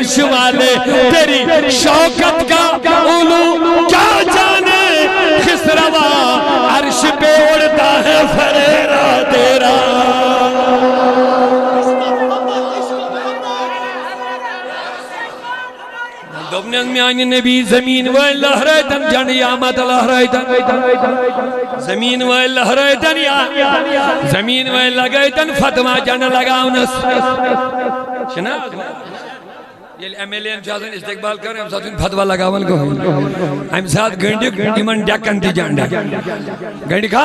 فرش والے تیری شوکت کا علو کیا جانے خسروا عرش پہ اڑتا ہے فریرا تیرا دوبنیز میانی نبی زمین و لہرائتن جن یامت لہرائتن زمین و لہرائتن زمین و لگائتن فتوہ جن لگاؤنس شنا یہ ایم ایل اے چاہتن استقبال کریں ہم ساتھ فتوہ لگاون کو ہم ساتھ گھنڈی ایمن ڈیکن تی جانڈا گھنڈی کھا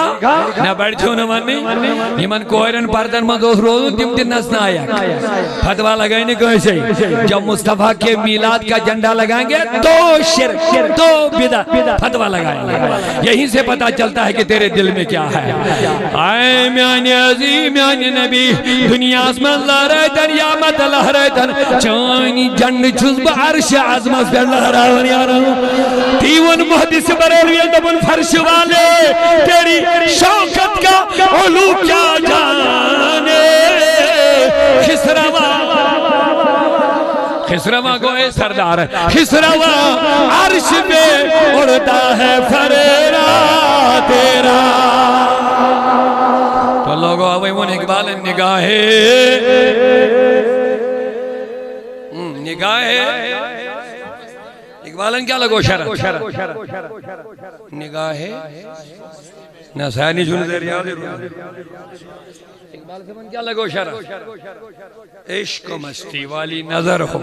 نہ بیٹھو نہ مانی ایمن کوئرن پردن من دوست روزو تم تی نسنا آیا فتوہ لگائنے کیسے جب مصطفیٰ کے میلاد کا جنڈا لگائیں گے تو شرک تو بدعت فتوہ لگائیں گے یہیں سے پتا چلتا ہے کہ تیرے دل میں کیا ہے آئے میانی عظیم میانی نبی دنیا اسمت لہرائتن یامت لہرائتن چانی جنڈ چھز با عرش عظمت پر لہراون یا رہا تیون محدث بریلوی دبن فرش والے تیری شوکت کا علو کیا جانے خسروا گوئے سردار خسروا عرش پہ اڑتا ہے فریرا تیرا تو لوگو آوئی من اقبال نگاہ اقبالن کیا لگو شرح نگاہ نسانی جن دریا اقبال سے من کیا لگو شرح عشق و مستی والی نظر ہو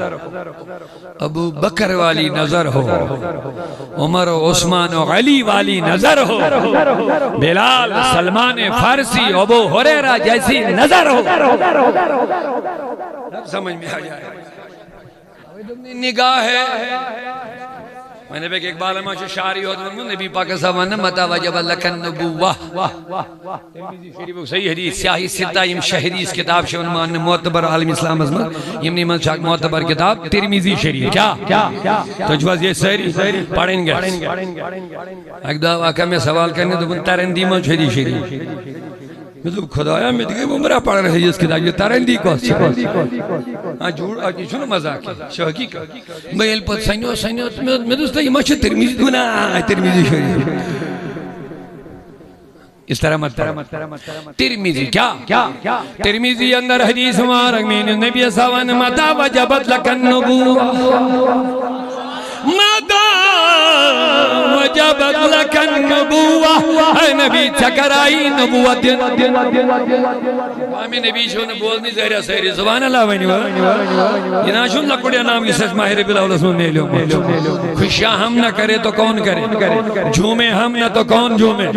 ابو بکر والی نظر ہو عمر و عثمان و علی والی نظر ہو بلال سلمان فارسی ابو ہریرہ جیسی نظر ہو سمجھ میں آ جائے نگاہ ہے میں نے ایک اقبال ماشو شعری ہوتا ہوں نبی پاک صاحب نے متا وجب لکن نبوہ صحیح حدیث سیاہی ستہ یم شہریز کتاب شون مان معتبر عالم اسلام عظمت یم نیمن شاک معتبر کتاب ترمیزی شریف کیا تو جواز یہ سہری پڑھیں گے ایک دعا واقعہ میں سوال کرنے تو ترندی من شہری شریف مطلب خدایا میں دیکھے وہ مرا پڑھ رہے ہیں اس کتاب یہ ترندی کو جوڑ آجی چھوڑا مزاق ہے شوکی کا میں الپت سنیو میں دوستا یہ ماشا ترمیزی دونا ترمیزی شریف اس طرح مت ترمیزی کیا ترمیزی اندر حدیث مارک میں نبی سوان متا وجبت لکن نبوہ متا وجبت لکن نبوہ اے نبی چکر آئی نبوت ہمیں نبی شو نے بولنی زہرہ سہری زبان اللہ وینی یہ ناشون لکڑیا نام کی سچ ماہر بلا اللہ سن لے لوں خوشیاں ہم نہ کرے تو کون کرے جھومے ہم نہ تو کون جھومے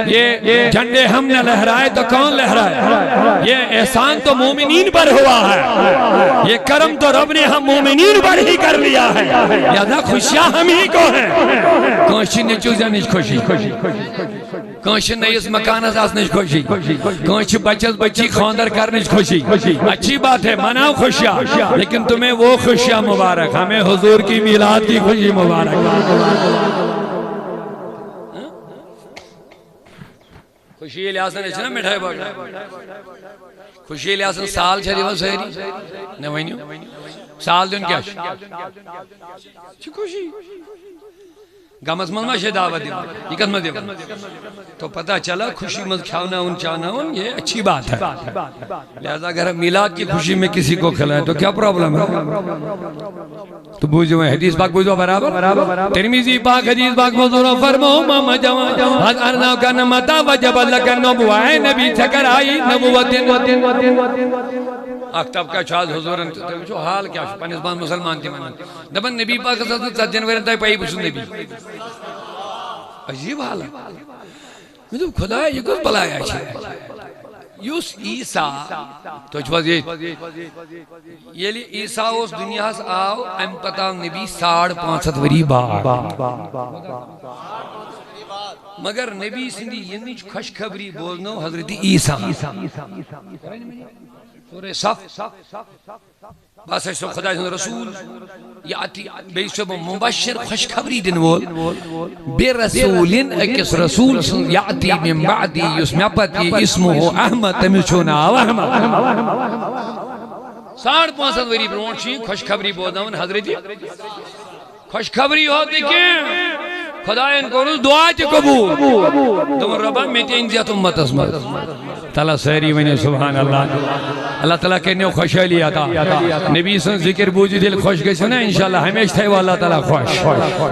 یہ جھنڈے ہم نہ لہرائے تو کون لہرائے یہ احسان تو مومنین پر ہوا ہے یہ کرم تو رب نے ہم مومنین پر ہی کر لیا ہے یادہ خوشیاں ہم ہی کو ہیں کونشی نے چوزہ نیچ خوشی کونشی نیس مکانت آس نیچ خوشی کونشی بچت بچی خواندر کر نیچ خوشی اچھی بات ہے مناؤ خوشیاں لیکن تمہیں وہ خوشیاں مبارک ہمیں حضور کی میلاد کی خوشی مبارک خوشی الیاسن اچھنا مٹھائی باقا خوشی الیاسن سال چھری وہ سہری نوینیو سال دن کیا چھ خوشی گامس من ما شداوت دیم یہ کس مدیم تو پتہ چلا خوشی مز کھاؤنا ان چانا ان یہ اچھی بات ہے لہذا اگر میلاد کی خوشی میں کسی کو کھلائے تو کیا پرابلم ہے تو بوجھو ہیں حدیث پاک بوجھو برابر ترمیزی پاک حدیث پاک موضوع فرمو ماما جوان حد ارناو کا نمتا وجب لکن نبوائے نبی چکر آئی نبوت اختب کا چاہت حضورن تو حال کیا شو پانیزبان مسلمان تھی منن دبن نبی پاک صد جنورن تائی پائی بسن نبی عجیب حال ہے میں تو خدا ہے یہ کچھ بلایا چھے یوس عیسیٰ تو چواز یہ لی عیسیٰ اس دنیا سے آو ام پتا نبی 5.5 وری بعد مگر نبی سندی یہ نیچ خوشخبری بولنو حضرت عیسیٰ سورہ صف بس ہے خدا رسول یاتی بیسو مبشر خوشخبری دن وول برسولن اکس رسول یاتی من بعدی یسمع پتی اسمه احمد تمیشونا و احمد 5.5 وری برونٹ چھ خوشخبری بوزناون حضرت خوشخبری ہوتی کہ خدایان کورس دعا تہ قبول دم ربا مت انزیت امتس مز تعالی ساری ونی سبحان اللہ اللہ تعالی کرنو خوشحالی عطا نبی سن ذکر بوزی دل خوش گژھو نا انشاءاللہ ہمیشہ تھے اللہ تعالی خوش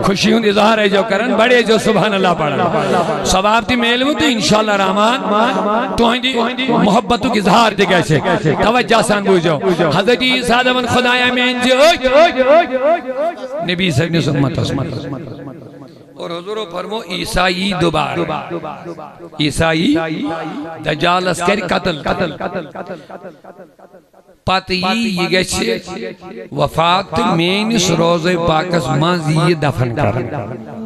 خوشی ہند اظہار ہے جو کرن بڑے جو سبحان اللہ پڑھن ثواب تی میلو تو انشاءاللہ رحمان تہندی محبت کی اظہار تے گژھے توجہ سان بوزو حضرت عیسیٰ دمن خدایا میں نبی صلی اللہ علیہ وسلم اور حضور فرمو عیسائی دوبار عیسائی دجال اسکر قتل پاتی یہ گئے وفات مینس روز پاکس ماز یہ دفن کرن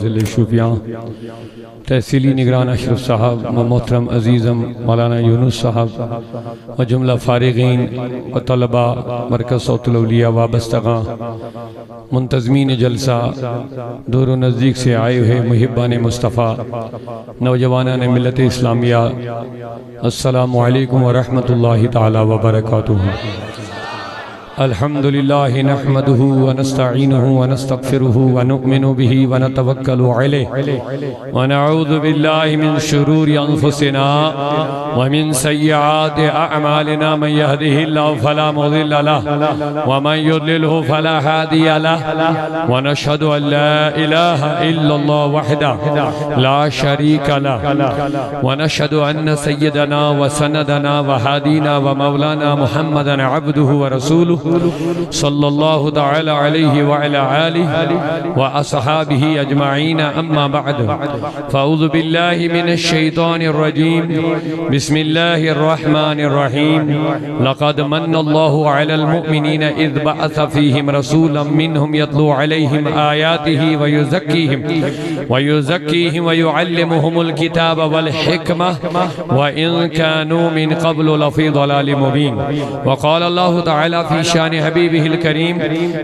ضلع شوپیاں تحصیلی نگران اشرف صاحب و محترم عزیزم مولانا یونس صاحب و جملہ فارغین و طلبہ مرکز صوت الاولیاء وابستگاں منتظمین جلسہ دور و نزدیک سے آئے ہوئے محبان مصطفیٰ نوجوانان ملت اسلامیہ السلام علیکم ورحمۃ اللہ تعالی وبرکاتہ الحمد لله نحمده ونستعينه ونستغفره ونؤمن به ونتوكل عليه ونعوذ بالله من شرور أنفسنا ومن سيئات أعمالنا من يهده الله فلا مضل له ومن يضلله فلا هادي له ونشهد أن لا إله إلا الله وحده لا شريك له ونشهد أن سيدنا وسندنا وهادينا ومولانا محمدا عبده ورسوله صلی اللہ تعالی علیہ وعلى آلہ وأصحابہ اجمعین اما بعد فاعوذ باللہ من الشیطان الرجیم بسم اللہ الرحمن الرحیم لقد من اللہ علی المؤمنین اذ بعث فیہم رسولا منہم یتلو علیہم آیاتہ ویزکیہم ویعلمہم الکتاب والحکمہ وإن كانوا من قبل لفی ضلال مبین وقال اللہ تعالی فی شان حبیبہ الکریم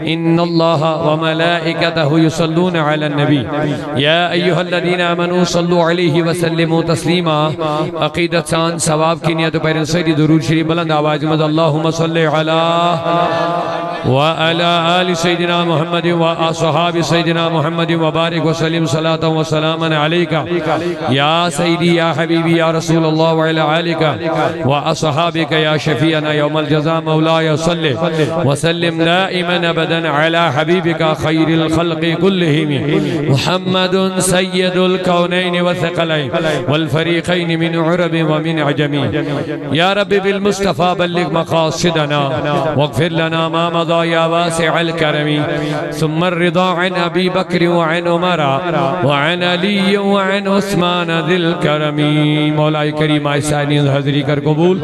ان اللہ وملائکتہ یصلون علی النبی یا ایہا الذین آمنوا صلوا علیہ وسلموا تسلیما عقیدت سان ثواب کی نیت پر سیدی درود شریف بلند آواز مد اللہم صلی علی وعلى آل سيدنا محمد وأصحاب سيدنا محمد وبارك وسلم صلاة وسلاما عليك يا سيدي يا حبيبي يا رسول الله وعلى آلك وأصحابك يا شفيعنا يوم الجزاء مولاي صلي وسلم دائما أبدا على حبيبك خير الخلق كلهم محمد سيد الكونين والثقلين والفريقين من عرب ومن عجم يا رب بالمصطفى بلغ مقاصدنا واغفر لنا ما مضى يا واسع الكرم ثم الرضا عن أبي بكر وعن عمر وعن علي وعن عثمان ذي الكرم مولاي کریم آئسانین حضری کر قبول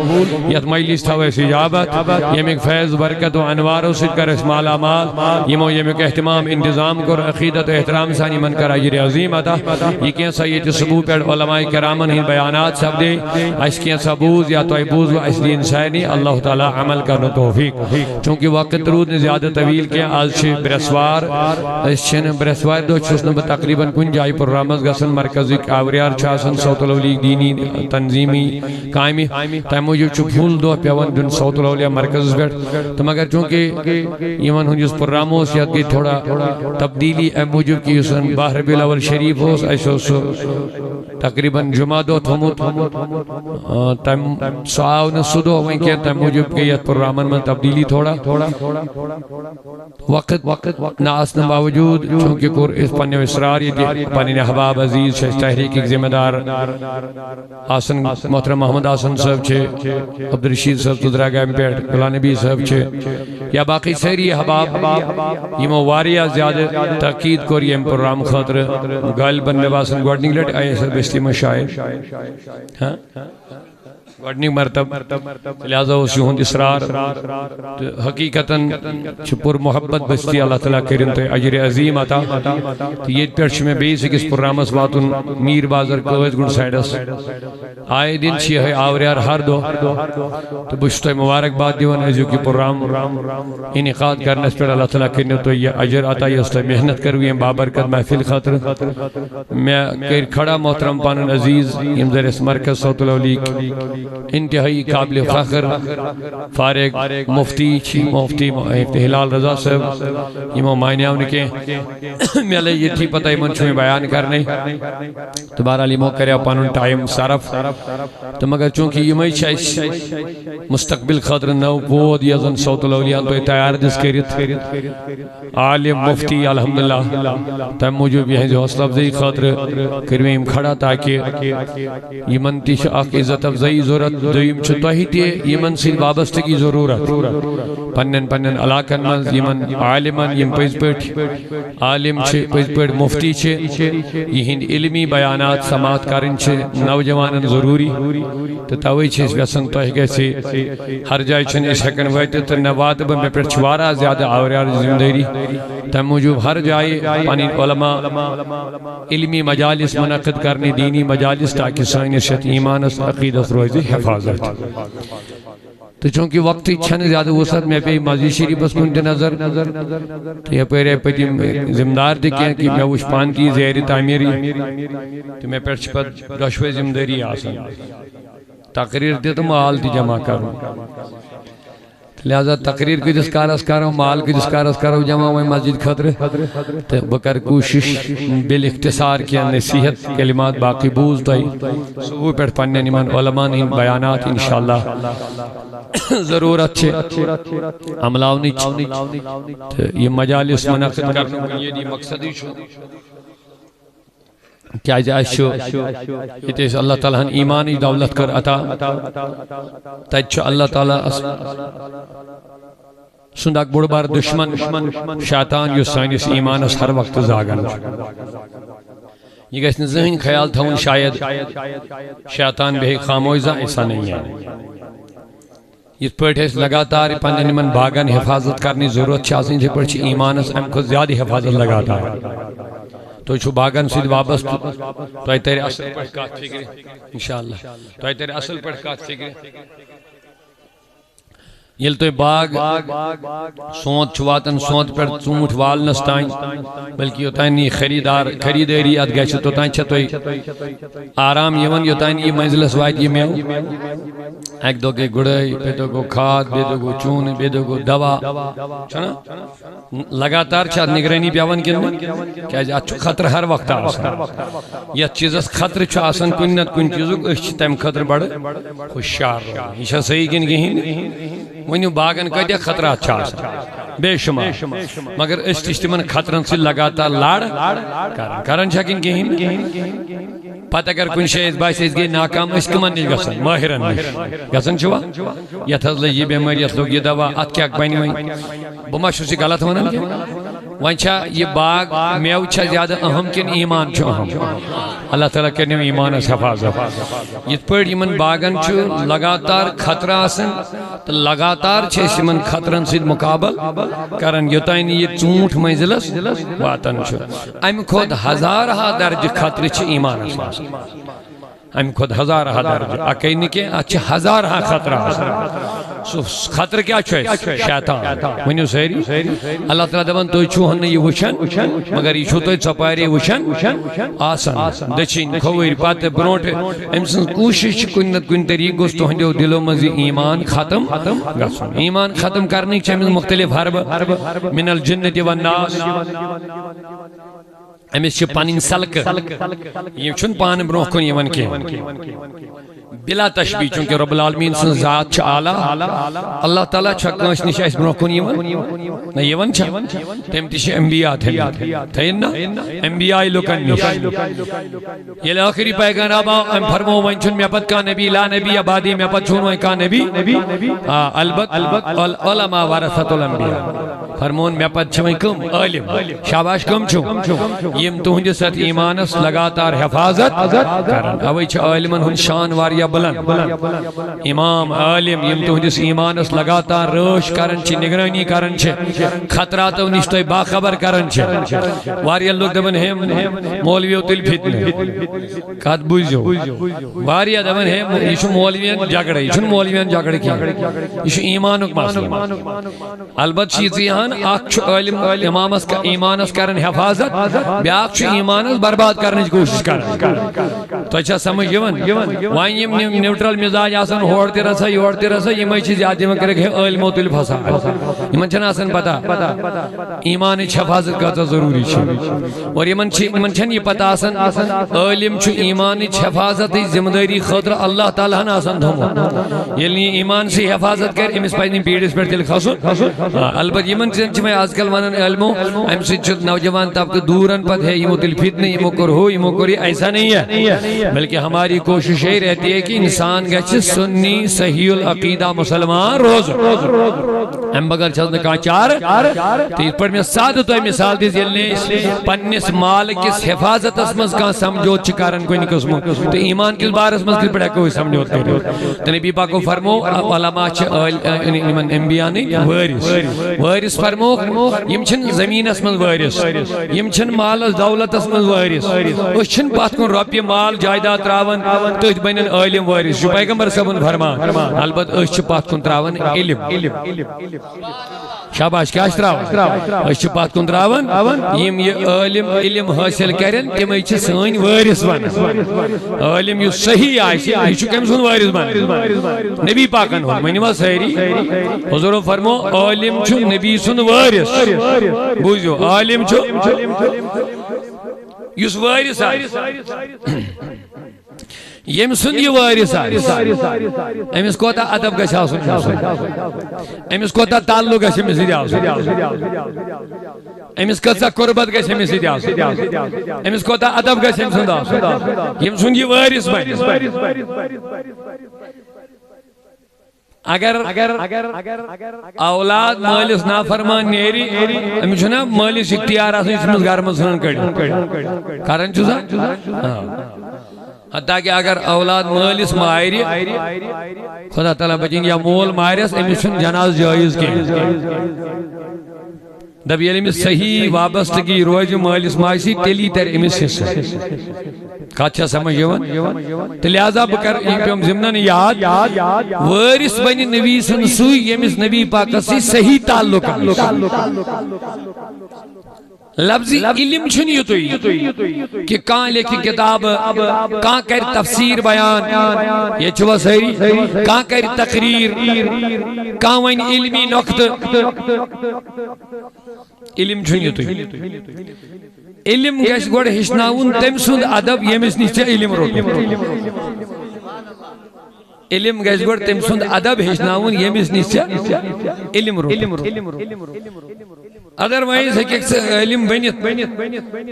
یت مجلس تھا ویسی اجابت یمک فیض برکت و انوار و صدقر اسمال آمال یمک احتمام انتظام کر عقیدت و احترام ثانی من کر عجر عظیم عطا یہ کیا سید ثبوت پر علماء کرامن ہی بیانات سب دے اس کیا ثبوت یا تویبوز و اصلی انسانی اللہ تعالی عمل کرنا توفیق چونکہ وقت رود نے زیادہ طویل کیا آج چھے برسوار اس چھن برسوار دو چھسن تقریباً کن جائی پر رامز گسن مرکزی آوریار چھاسن صوت الاولیاء دینی تنظیمی قائمی تیمو جو چھپھول دو پیوان دن صوت الاولیاء مرکز بیٹھ تو مگر چونکہ ایمان ہوں جس پر راموس یا کی تھوڑا تبدیلی موجود کی اسن باہر بالاول شریف ہو ایسو تقریباً جمعہ دو تھموت تیم سعاو نسدو وہیں کیا تیم موجود کی یت پر رامن میں تبدیلی تھوڑا وقت ناسن باوجود چونکہ کور اس پنیو اسرار یہ پنین احباب عزیز چھے تحریک ایک ذمہ دار آسن محترم محمد آسن صاحب چھے عبدالرشید صاحب تدرہ گیم پیٹ گلان نبی صاحب چھے یا باقی سہری احباب یہ مواریا زیادہ تاکید کور یہ پروگرام خاطر گال بننے باسن گوڑنگ لٹ آئے سب استی مشاہد گۄڈنِک مرتب لہذا اس یہند اصرار حقیقتاً پور محبت بستی اللہ تعالیٰ کرن تو اجر عظیم عطا تو یہ پہ میں بیس أکس پروگرامس واتن میر بازر قٲض گُنٛڈ سائڈس آئے دن یہ آوریار ہر دۄہ تو بہٕ چھُس تۄہہِ مبارکباد دِوان أزیُک یہ پروگرام انعقاد کرنس پہ اللہ تعالیٰ کرنو تو یہ اجر عطا یۄس تۄہہِ محنت کرو یم بابرکت محفل خاطر میں کر کھڑا محترم پانن عزیز یم زر اس مرکز صوت العلیق انتہائی قابل فخر فارغ مفتی ہلال رضا صاحب یمو مانیاو نکے میلے یہ تھی پتہ یمن چھویں بیان کرنے تو بہرحال یمو کریا پانن ٹائم صرف تو مگر چونکہ یمئی چھس مستقبل خاطر نو بود یزن صوت الاولیاء تو تیار دس کرت عالم مفتی الحمدللہ تم موجود یہ حوصلہ افزائی خاطر کرویم کھڑا تاکہ یمن تیش اخ عزت افزائی ضرورت دویم چھ توہی تی یمن سے وابستگی ضرورت پنن علاقن من یمن عالمان یم پز پٹ عالم چھ پز پٹ مفتی چھ یہند علمی بیانات سماعت کرن چھ نوجوانن ضروری تو توئی چھ اس وسن توہی گیسی ہر جائے چھن اس حقن ویتے تو نوات میں پر چھوارا زیادہ آوریار زندگی تم موجود ہر جائے پانی علماء علمی مجالس منعقد کرنے دینی مجالس تاکہ سائنشت ایمان اس عقیدت روزی حفاظت تو چونکہ وقتی چھن زیادہ وسط میں پہ مسجد شریف بس کنت نظر تو یہ پہرے پتی ذمدار دیکھیں کہ میں وش پان کی زیر تعمیری تو میں پر چھپت دشوے ذمداری آسان تقریر دے تو مال دی جمع کروں لہذا تقریر کی دسکارس کرو مال کی دسکارس کرو جمع ہوئی مسجد خطر تو بکر کوشش بالاختصار کیا نصیحت کلمات باقی بوز دائی صبح پر پننے نمان علماء ان بیانات انشاءاللہ ضرورت چھے عملاؤنی چھے یہ مجالس منعقد کرنے کو یہ مقصدی چھو کیا جائشو یہ تیس اللہ تعالیٰ ایمانی دولت کر عطا تیچو اللہ تعالیٰ سندک بڑھ بار دشمن شیطان یو سائنس ایمان اس ہر وقت زاگن یہ گیس ذہن خیال تھا ان شاید شیطان بے خاموزہ ایسا نہیں ہے اس پر ہے لگاتار پنجن من باغن حفاظت کرنی ضرورت چاہتے ہیں پر چھ ایمان اس ام کو زیادہ حفاظت لگاتا ہے تو چھو باغن سید وابست تو تیرے اصل پر کات فکر انشاءاللہ تو تیرے اصل پر کات فکر یل تو باغ سونت چھواتن سونت پر ژوٗنٛٹھ والنس تائیں بلکہ یوتائیں یہ خریداری ات گژھِ توتائیں چھا توئی آرام یون یوتائیں یہ منزلس وات یہ میو ایک دو گے گڑائی بے دو گو کھاد بے دو گو چون بے دو گو دوا چھنا لگاتار چھا نگرانی پیاون کن کیا جا چھو خطر ہر وقت آسان یہ چیزس خطر چھو آسان کن نت کن چیزو اس تیم خطر بڑھ خوشیار یہ چھا صحیح کن گہین ونیو باغن کدیا خطرات چھا بے شمار مگر اس تشتمن خطرن سے لگاتار لڑ کرن چھکن گہین پتہ اگر کن شاید باعث اس گئی ناکام اس کمن نہیں گسن ماہرن نہیں گسن چھوا یہ تھزل یہ بیماری اس لوگ یہ دوا ات کیا بنی ہوئی بما شو سی غلط ہونا وان چھا یہ باغ میو چھا زیادہ اہم کن ایمان چھو اہم اللہ تعالیٰ کرنے میں ایمان اس حفاظت یہ پر ایمان باغن چھو لگاتار خطرہ آسن تو لگاتار چھے سمن خطرن سید مقابل کرن یوتائن یہ ژوٗنٛٹھ منزلس واتن چھو ام خود ہزارہا درج خطر چھے ایمان اس ام خود ہزارہا درج اکی نکے اچھے ہزارہا خطرہ آسن خطر کیا چھو ہے شیطان ونیو سہری اللہ تعالیٰ دبن تو چھو ہن یہ وشن مگر یہ چھو تو چپاری وشن آسن دچین کھویر پاتے برونٹ امسن کوشش کنت کن طریق گوست تو ہندیو دلو مزی ایمان ختم گسن ایمان ختم کرنے چاہیے مختلف حرب من الجنت والناس امیس چھ پانین سلک یہ چھن پان برونہ کن یمن کے بلا تشبیح چونکہ رب العالمین سن ذات چھ آلہ اللہ تعالیٰ چھا کنش نشائش برونہ کن یمن نا یمن چھا تیم تیشی انبیاء تھے نا انبیاء لکن نش یہ آخری پیغان آبا ام فرمو من چھن میں پت کا نبی لا نبی آبادی میں پت چھنو کا نبی البت علماء ورثت الانبیاء فرمون میں پت چھوئیں کم علم شاباش کم چھو یم تہنجس ات ایمانس لگاتار حفاظت کرن اوئی چھ علمن ہن شان واریا واریہ بلند امام عالم یم تہندس ایمانس لگاتار رٲچھ کران چھ نگرانی کران چھ خطراتو نش تہ باخبر کران چھ واریہ لوگ دپان ہے مولویو تل فتنہ کت بوزیو واریہ دپان ہے یہ چھ مولویان جھگڑہ یہ چھ مولویان جھگڑہ کی یہ چھ ایمانک مسئلہ البتہ چھ یہان اکھ عالم امامس ایمانس کران حفاظت بیاکھ چھ ایمانس برباد کرنے کی کوشش کران تو اچھا سمجھ یوان وائن یم نیوٹرل مزاج آسان ہور تے رسا یور تے رسا یہ چیز زیادہ میں کرے علم و تل فساد یمن چھن آسان پتہ ایمان حفاظت کا ضروری چھ اور یمن چھن یہ پتہ آسان علم چھ ایمان حفاظت ذمہ داری خاطر اللہ تعالیٰ ہن آسان تھومت یلی ایمان سے حفاظت کر امس پزنی پیڑس پہ تیل کھسن البتہ یمن چھن میں آج کل ونان علمو ام سے نوجوان طبقہ دورن پتہ ہے یمو تل فتنہ یمو کر ہو یمو کر ایسا نہیں ہے بلکہ ہماری کوشش یہ رہتی ہے کہ انسان گچھ سنی صحیح العقیدہ مسلمان روز ام بغیر چھس نہ چار تو اس پر میں سادہ تو مثال دی یلنے پنس مال کس حفاظت اسمز کا سمجھوت چکارن کوئی قسم تو ایمان کس بارس مز پڑا کوئی سمجھوت کرے تو نبی پاک کو فرمو علماء چھ انبیاء نہیں وارث فرمو یم چھن زمین اسمز وارث یم چھن مال دولت اسمز وارث اس چھن پات کن رۄپیہِ مال جائیداد تراون تٔتھۍ بنن عالم وارث چھُ پیغمبر صٲبن فرمان البتہ أسۍ چھِ پات کن تراون علم شاباش کیا تراون أسۍ چھِ پات کن تراون یم یہ عالم علم حاصل کرن تمے چھِ سٲنۍ وارث بنان عالم یُس صحیح آسہِ یہِ چھُ کٔمۍ سُنٛد وارث بنان نبی پاکن ہُنٛد ؤنِو سٲری حضور فرمو عالم چھُ نبی سُنٛد وارث بوٗزِو عالم چھُ یُس وارث آسہِ یم سن یہ وارث امس کوتا ادب گژھِ آسُن امس کوتا تعلق گژھِ امس سۭتۍ آسُن امس کۭژاہ قربت گژھِ امس سۭتۍ آسٕنۍ امس کوتا ادب گژھِ أمۍ سُنٛد آسُن یم سن یہ وارث بنہِ اگر اولاد مالس نافرمان نیری امس چھُنا مالس اختیار آسان یُس گھر منٛز ژھٕنان کڑِتھ کران چھُ سا حتیٰ کہ اگر اولاد مالس مارِ خدا تعالیٰ بچن یا مول مارس امس چھُنہٕ جناز جائز کینٛہہ دب ییٚلہِ أمِس صحیح وابستگی روزِ مالس ماجہِ تیلی تر أمِس حصہٕ کتھ چھا سمجھ یوان تو لہذا بہ کر یہ پیوم ضمنن یاد وارث بنہِ نبی سُنٛد سُے ییٚمِس نبی پاکس سۭتۍ صحیح تعلق لفظ علم چھُنہٕ یُتُے کہ کانٛہہ لیکھِ کتاب کانٛہہ کر تفسیر بیان یہ چھُوا سٲری کانٛہہ کر تقریر کانٛہہ وَنہِ علمی نۄقطہٕ علم چھُنہٕ یُتُے علم گژھِ گۄڈٕ ہیٚچھناوُن تٔمۍ سُنٛد ادب ییٚمِس نِش ژےٚ علم روٚٹُتھ علم گژھِ گۄڈٕ تٔمۍ سُنٛد ادب ہیٚچھناوُن ییٚمِس نِش ژےٚ علم روٚٹُتھ ادروائز ہے علم بنت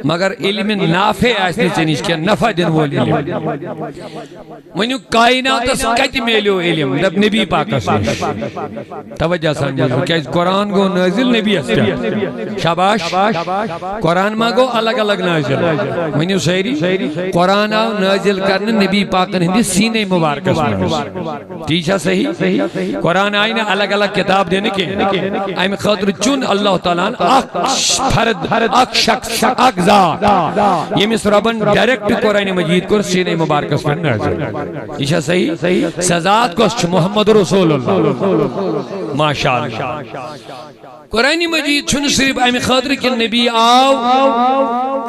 مگر علم نافع آسنے چنیش کیا نفع دن وول علم ونیو کائناتس کت میلیو علم دب نبی پاکس نش توجہ سمجھو کیا قرآن گو نازل نبی اسپیا شاباش قرآن ما گو الگ الگ نازل ونیو سیری قرآن آو نازل کرنے نبی پاکن ہندی سینے مبارکس میں تیچھا صحیح قرآن آئینے الگ الگ کتاب دینے کے آئیم خاطر چون اللہ تعالیٰ اک فرد اک شخص اک ذات یمس ربن ڈائریکٹ قرآن مجید کو سینے مبارکس پر نازل یہ صحیح سزاد کو محمد رسول اللہ ماشاءاللہ قرآن مجید چھن صرف امی خاطر کی نبی آو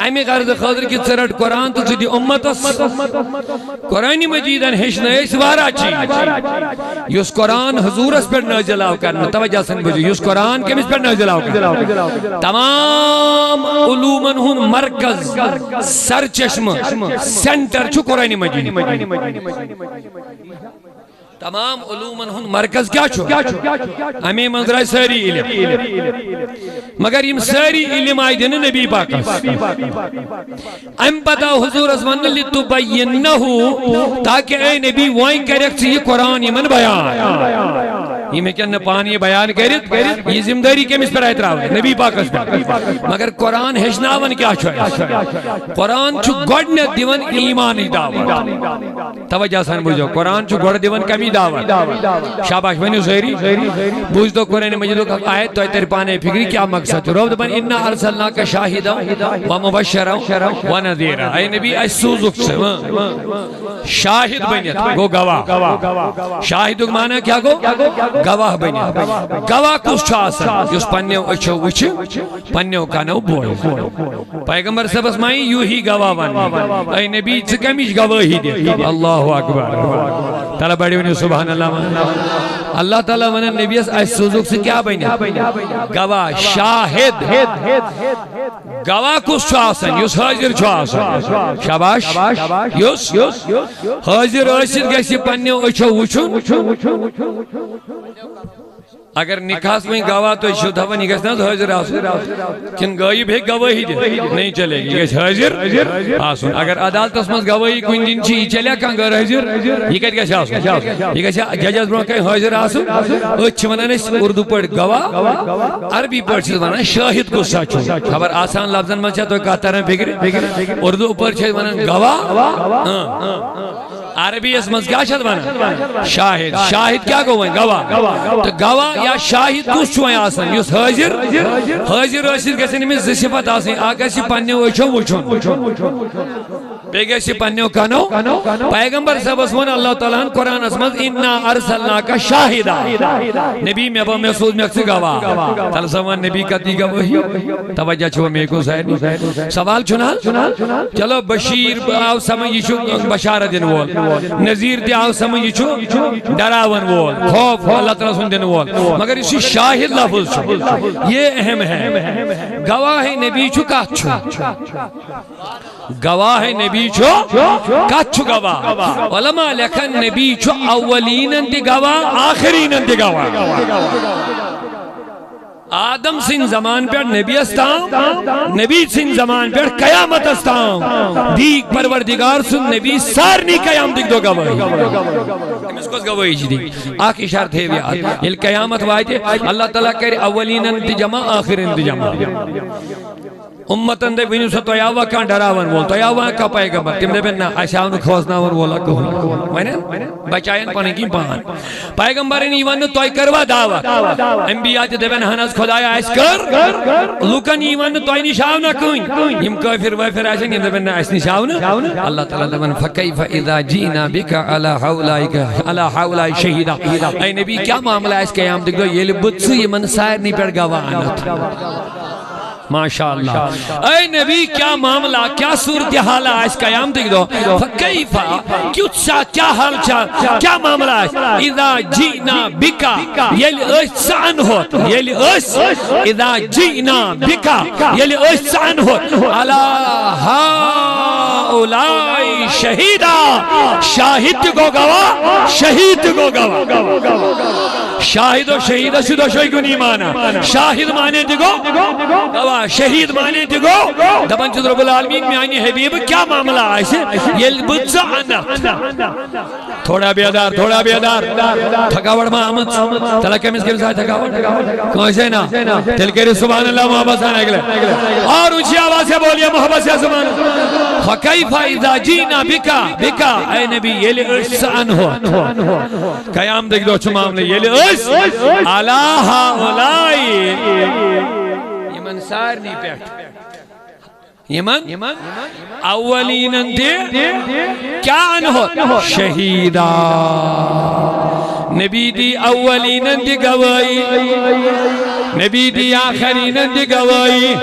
امی غرض خاطر کی ثرٹ قرآن تو ذدی امت قرآن مجیدن ہشن ایس وارا چی یس قرآن حضور اس پر نازل آو کرنا توجہ سن بجی یس قرآن کم اس پر نازل آو کرنا تمام علومن ہن مرکز سرچشم سینٹر چھو قرآن مجید تمام علومن ہن مرکز کیا چھو ہمیں منظرہ ساری علم مگر یم ساری علم آئی دن نبی پاکس ام پتا حضور ازمان لتبینہو تاکہ اے نبی وائن کریکٹ یہ قرآن یمن بیان یہ میں کیا پان یہ بیان کرت یہ ذمہ داری کمس پر اعتراف نبی پاکس پر مگر قرآن ہچناون کیا قرآن چھ گۄڈنیتھ دِوان ایمانی دعوت توجہ سان بوزو قرآن چھ گۄڈ دِوان کمی دعوت شاباش ونیو سہری بوز تو قرآن مجید کا آیت تو تیرے پانے فکری کیا مقصد رب دپان انا ارسلناک شاہدا و مبشرا و نذیرا اے نبی اس سوزک سے شاہد بنیت گو گواہ شاہد معنی کیا گو گواہ بنیت گواہ کس چھا آسان یس پنیو اچھو وچھ پنیو کانو بوئی پیغمبر صبح مائی یو ہی گواہ بن اے نبی چکمیش گواہی دے اللہ اکبر تعالیٰ بڑی ونیو سبحان اللہ اللہ تعالیٰ ونن نبی اس سوزک سے کیا بنیت گواہ شاہد گواہ کس چھا آسان یس حاضر چھا آسان شاباش یس حاضر ٲسِتھ گژھِ پننیو أچھو وٕچھُن اگر نکاحس میں گواہ تو چھو دھوان یہ گژھِ حاضر آسُن کن غٲیب ہیٚکہِ گوٲہی دِتھ نہیں چلے گی یہ گژھِ حاضر آسُن اگر عدالتس منٛز گوٲہی کُنہِ دِنۍ چھِ یہِ چلیا کانٛہہ غٲر حٲضر یہِ کتہِ گژھِ آسُن یہِ گژھِ ججس برونٛہہ کنہِ حٲضر آسُن أسۍ چھِ ونان أسۍ اردو پٲٹھۍ گواہ عربی پٲٹھۍ چھِ ونان شٲہد کُس سا چھُ خبر آسان لفظن منٛز چھا تۄہہِ کتھ تران فکرِ اردو پٲٹھۍ چھِ أسۍ ونان گواہ عربی اس منٛز کیا چھت ونان شاہد شاہد کیا گو وۄنۍ گواہ تو گواہ یا شاہد کس چھُ وۄنۍ آسان یُس حٲضر ٲسِتھ گژھن أمِس زٕ صفت آسٕنۍ اکھ گژھِ پننیو أچھو وٕچھُن بیٚیہِ گژھِ پننیو کنو پیغمبر صٲبس ووٚن اللہ تعالیٰ ہن قرآنس منٛز انا ارسلناک شاہدا نبی مےٚ سوز مےٚ ژٕ گواہ تعالیٰ صٲب ووٚن نبی کتی گوٲہی توجہ چھُوا مے کُن سارنٕے سوال چھُنہ چلو بشیر آو سمجھ یہِ چھُ بشارت دِنہٕ وول نذیر تہِ آو سمجھ یہِ چھُ ڈراون وول خوف اللہ تعالیٰ سُنٛد دِنہٕ وول مگر یُس یہِ شاہد لفظ چھُ یہ اہم ہے گواہ نبی چھُ کتھ چھُ گواہ نبی چھُ کتھ چھُ گواہ علماء لیکھن نبی چھُ اولینن تہِ گواہ آخرینن تہِ گواہ آدم سن زمان پر نبی استام نبی سن زمان پر قیامت استام دیگ پروردگار سن نبی سارنی قیام دیگ دو گواہی امس کس گواہی چھ دیگ آخ اشارت ہے بیاد یہ قیامت وائتے اللہ تعالیٰ کہے اولین انتجمع آخر انتجمع امتن دے ونیو سا تو یاوا کان ڈراون وول تو یاوا کا پیغمبر تم دے بنا اشاون کھوسناون وولا کہن ونن بچائن پن کی پان پیغمبرن ایون تو کروا دعوت انبیاء دے بن ہنس خدایا اس کر لوکن ایون تو نشاون کین یم کافر وافر اشن دے بن اس نشاون اللہ تعالی دے فکیف اذا جینا بک علی حولای شہیدا اے نبی کیا معاملہ اس قیام دے یہ بت یمن سائر نی پر گواہانت ماشاءاللہ اے نبی کیا معاملہ کیا صورتحال ہے اس قیام دیکھ دو فکیفا کیا حال چاہ کیا معاملہ ہے اذا جینا بکا یلی اس سعن ہوت یلی اس اذا جینا بکا یلی اس سعن ہوت علا ہاولائی شہیدہ شاہد کو گواہ شہید کو گواہ شاہد و شہید شدہ شوئی کو نہیں مانا شاہد مانے دیگو گواہ شہید مانے دیگو دبن چود رب العالمین میں آئینی حبیب کیا معاملہ آئیسے یہ بچہ آنا تھوڑا بیادار تھکاوڑ محمد تلا کمیس کے بسائے تھکاوڑ کون سے نا تل کے سبحان اللہ محبت آنے گلے اور اونچی آواز سے بولیے محبت سے سبحان اللہ فَكَيْفَ اِذَا جِينَا بِكَا اے نبی یہ لئے اس سعن ہو قیام دیکھ دو چھو معاملے یہ لئے اس عَلَىٰ هَؤُلَاءِ یمن سارنی پیٹھ یمن اولین اندے کیا انہو شہیدہ نبی دی اولین اندے گوائی نبی دی آخرین اندے گوائی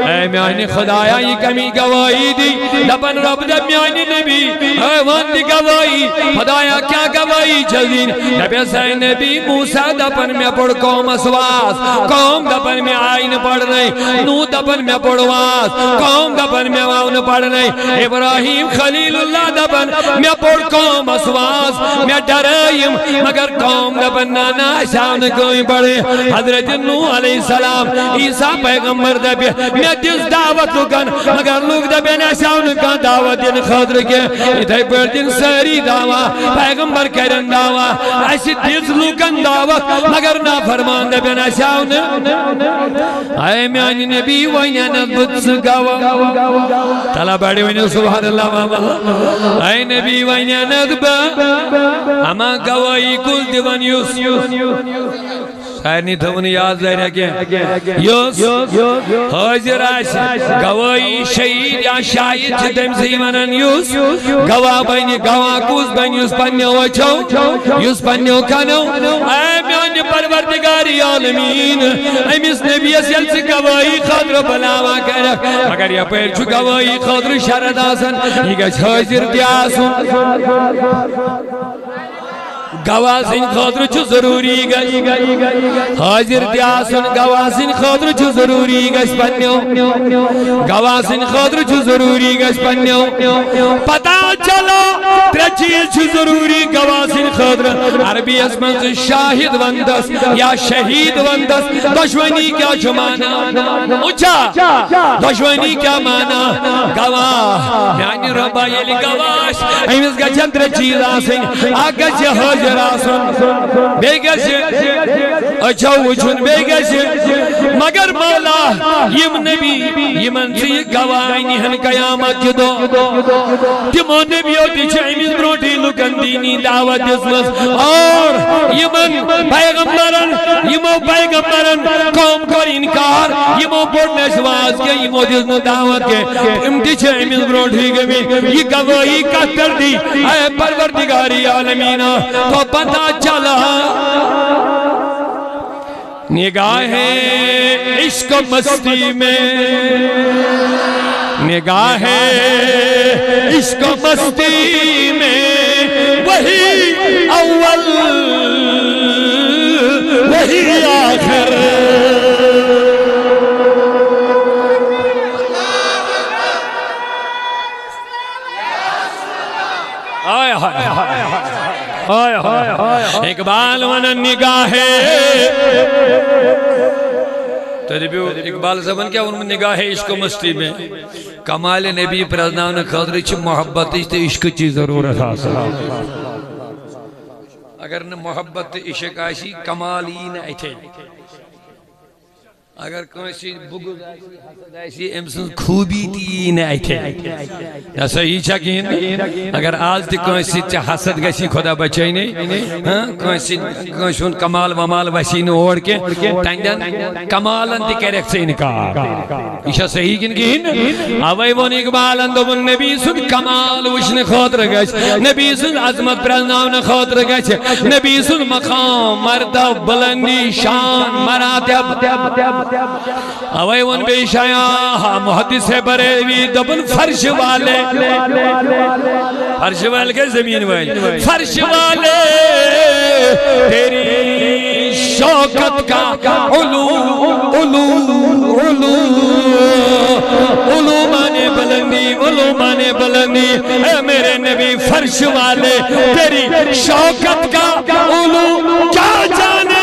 اے میانی خدایا یہ کمی گوائی دی لبن رب دب میانی نبی حیوان دی گوائی خدایا کیا گوائی جلدین نبی سائن نبی موسیٰ دپن میں پڑھ قوم اسواس قوم دپن میں آئین پڑھ رہی نو دپن میں پڑھواس قوم دپن میں آؤن پڑھ رہی ابراہیم خلیل اللہ دپن دبن میں پوڑ قوم اسواس میں ڈرائیم مگر قوم دبن نانا شاون کوئی بڑے حضرت نوح علیہ السلام عیسیٰ پیغمبر دبی میں دیس دعوت لکن مگر لوگ دبی نشاون کا دعوت دن خاطر کے ادھائی پر دن ساری دعوت پیغمبر کرن دعوت ایسی دیس لکن دعوت مگر نافرمان دبی نشاون اے میانی نبی وینیانا بدس گوا تلا بڑی وینی سبحان اللہ اے نبی وینیانا دبا اما گوائی کل دیوان یوس شاید نہیں تھا انہیں یاد رہ رہا یوس حاضر آش گوائی شہید یا شاید چھتیم سے ایمانن یوس گواہ بینی گواہ کوز بینی یوس پنیو وچو یوس پنیو کھنو اے میانی پروردگاری عالمین ایمیس نبی اسیل سے گواہی خاطر بلاوا کرک اگر یہ پیر چھو گواہی خاطر شرد آسن یہ گش حاضر دیاسن گوازن خاطر چھو ضروری گش حاضر دیاسن گوازن خاطر چھو ضروری گش پنیو گوازن خاطر چھو ضروری گش پنیو پتا چلو ترچیز چھو ضروری گوازن خاطر عربی اسمن شاہد وندس یا شہید وندس دشمنی کیا چھو مانا اچھا دشمنی کیا مانا گواہ یعنی ربا یلی گواش ایمز کا چندر چیز آسن آگا چھ حاضر آسن بیگش اچھا وچھن بیگش مگر مولا یم نبی یمن سی گواہی ہن قیامت جدو تمو نبیو دیچھ ایمیز بروٹی لکن دینی دعوت اسمس اور یمن پیغمبرن قوم کر انکار یمو بڑھنے شواز کے یمو دیزن دعوت کے ام دیچھ ایمیز بروٹی گمی یہ گواہی کتر دی اے پروردگاری عالمینہ تو پتا چلا نگاہ عشق مستی میں نگاہ عشق مستی میں وہی اول وہی آخر آئے آئے آئے آئے اقبال ونن نگاہ تربیو اقبال زبان کیا ان میں نگاہ عشق و مستی میں کمال نبی پرزنان خاطر چھ محبت عشق چی ضرورت حاصل اگر نہ محبت عشق آشی کمال ہی نہ ایتھے اگر کوئی بغض ایسی امسن خوبی تی نہ ایتھے یا صحیح چاکین اگر آج تی کوئی سی حسد گشی خدا بچائی نہیں کوئی سن کمال ومال وشین اوڑ کے تنگن کمالن تی کریک سے انکار ایشا صحیح کن کین آوائی ون اقبالن دو نبی سن کمال وشن خاطر گش نبی سن عظمت پرزناون خاطر گش نبی سن مقام مردہ بلندی شان مراتب آوائی ون بے شایاں محدث بریوی دبن فرش والے فرش والے کے زمین والے فرش والے تیری شوکت کا علو مانے بلندی اے میرے نبی فرش والے تیری شوکت کا علو کیا جانے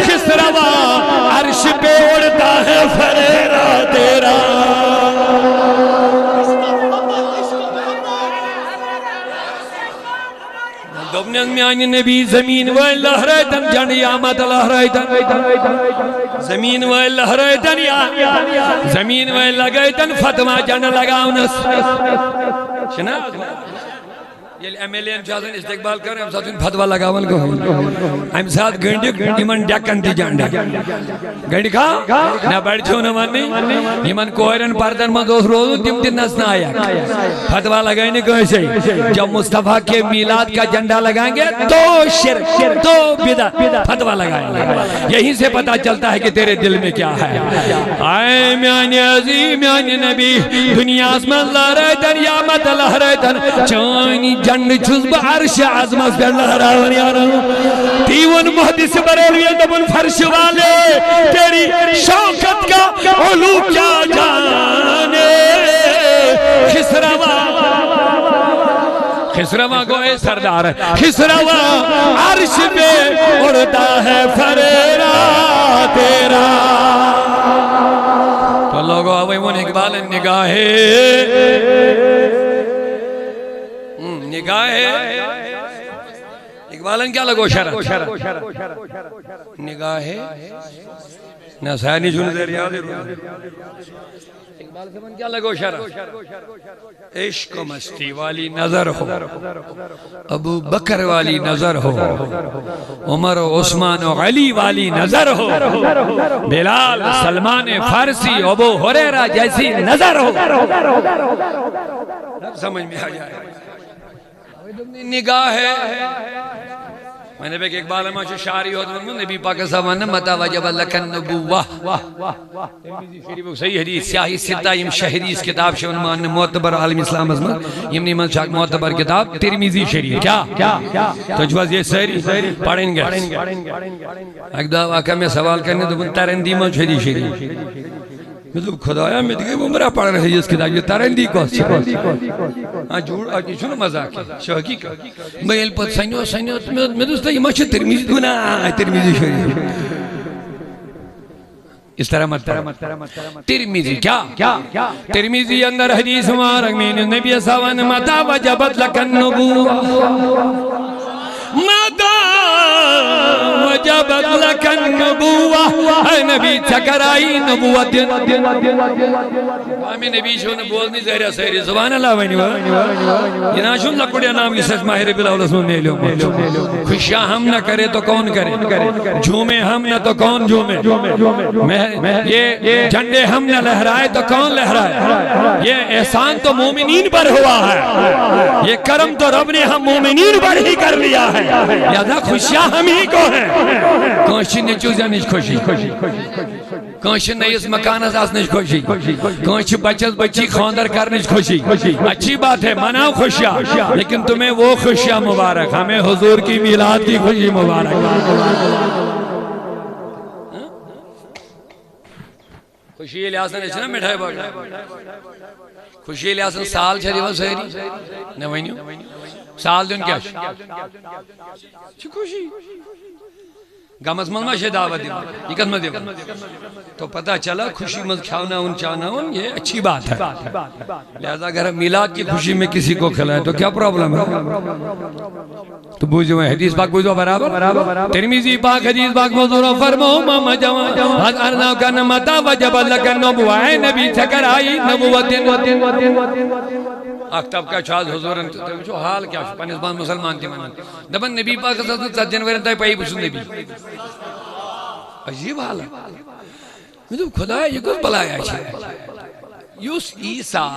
خسروا عرش پہ اڑتا ہے فریرہ تیرا دوبنیز میانی نبی زمین وائل لہرائیتن جنڈی آمد لہرائیتن زمین وائل لہرائیتن زمین وائل لگائیتن فتمہ جنڈ لگاؤنس شنا یہ ایم ایل این چاہتن استقبال کریں ہم ساتھ فتوہ لگاون کو ہم ساتھ گنڈی ایمن ڈیکن تی جانڈا گنڈی کھا نہ بیٹھ چھو نمانی ایمن کوئرن پردن من دوست روزو تم تین نسنا آیا فتوہ لگائنے کو ایسے جب مصطفیٰ کے میلاد کا جنڈا لگائیں گے تو شرک تو بدعت فتوہ لگائیں گے یہیں سے پتا چلتا ہے کہ تیرے دل میں کیا ہے آئے میانی عظیم میانی نبی دنیا اسم اللہ رہتن یا مت اللہ رہتن چانی جنڈ چھز با عرش عظمت پر لہراون یارن تیون محدث بریلوی دبن فرش والے تیری شوکت کا علو کیا جانے خسروا خسروا گوئے سردار خسروا عرش پہ اڑتا ہے فریرا تیرا تو لوگوں آوئی وہ اقبال نگاہ اقبالن کیا لگو شرح نگاہ نسانی جن دیر یاد اقبال سے من کیا لگو شرح عشق و مستی والی نظر ہو ابو بکر والی نظر ہو عمر و عثمان و علی والی نظر ہو بلال سلمان فارسی ابو ہریرہ جیسی نظر ہو سمجھ میں آ جائے نگاہ ہے میں نے ایک اقبال ہمارے شاعری ہوتا ہے نبی پاک صاحبانہ متا وجب لکن نبوہ صحیح حدیث سیاہی ستہ یم شہریز کتاب سے عنوان معتبر عالم اسلام ازمت یم نیمن شاک معتبر کتاب ترمیزی شریف کیا تو جواز یہ سہری پڑھیں گے ایک دعویٰ واقعہ میں سوال کرنے تو ترندی من شریف میں تو خدایا میں دیکھے وہ مرا پڑھ رہے ہیں اس کتاب یہ ترندی کو جوڑ آجی چھوڑا مزاق ہے شوقی کا میں الپت سنیو میں دوستا یہ ماشا ترمیزی دونا ترمیزی شریف اس طرح مت ترمیزی کیا ترمیزی اندر حدیث مارک میں نبی صاحبان متا وجبت لکن نبوہ متا وجبت لکن نبوہ اے نبی چکرائی نبوت ہمیں نبی شون بولنی زہرہ سہری زبان اللہ وینی یہ ناشون لکڑیا نام کی سچ ماہر بلاول اسمون نے لوں خوشیاں ہم نہ کرے تو کون کرے جھومے ہم نہ تو کون جھومے یہ جھنڈے ہم نہ لہرائے تو کون لہرائے یہ احسان تو مومنین پر ہوا ہے یہ کرم تو رب نے ہم مومنین پر ہی کر لیا ہے لہذا خوشیاں ہم ہی کو ہیں کونشی نے چوزیا نیچ خوشی کونشی نیس مکان ازاز نیچ خوشی کونشی بچت بچی خواندر کر نیچ خوشی اچھی بات ہے مناؤ خوشیاں لیکن تمہیں وہ خوشیاں مبارک ہمیں حضور کی میلاد کی خوشی مبارک خوشی الیاسن اچھنا مٹھائی باقا خوشی الیاسن سال شریفہ سہری نوینیو سال دن کیا چھ خوشی گمز ملما شہ دعوت دیم یہ قسمہ دیم تو پتہ چلا خوشی مز کھانا ان چانا ان یہ اچھی بات ہے لہذا اگر میلاد کی خوشی میں کسی کو کھلائے تو کیا پرابلم ہے تو بوجھو ہیں حدیث پاک بوجھو برابر ترمیزی پاک حدیث پاک موضوع فرمو ماما جوان حد ارناو کا نمتا وجب لکن نبوائے نبی چکر آئی نبوت اختب کا چھاز حضورن جو حال کیا شو پانیزبان مسلمان تھی من دبن نبی پاک اساس نے جنورن تائی پائی بسن نبی عجیب حال ہے میں تو خدا ہے یہ کچھ بلایا ہے یوس عیسیٰ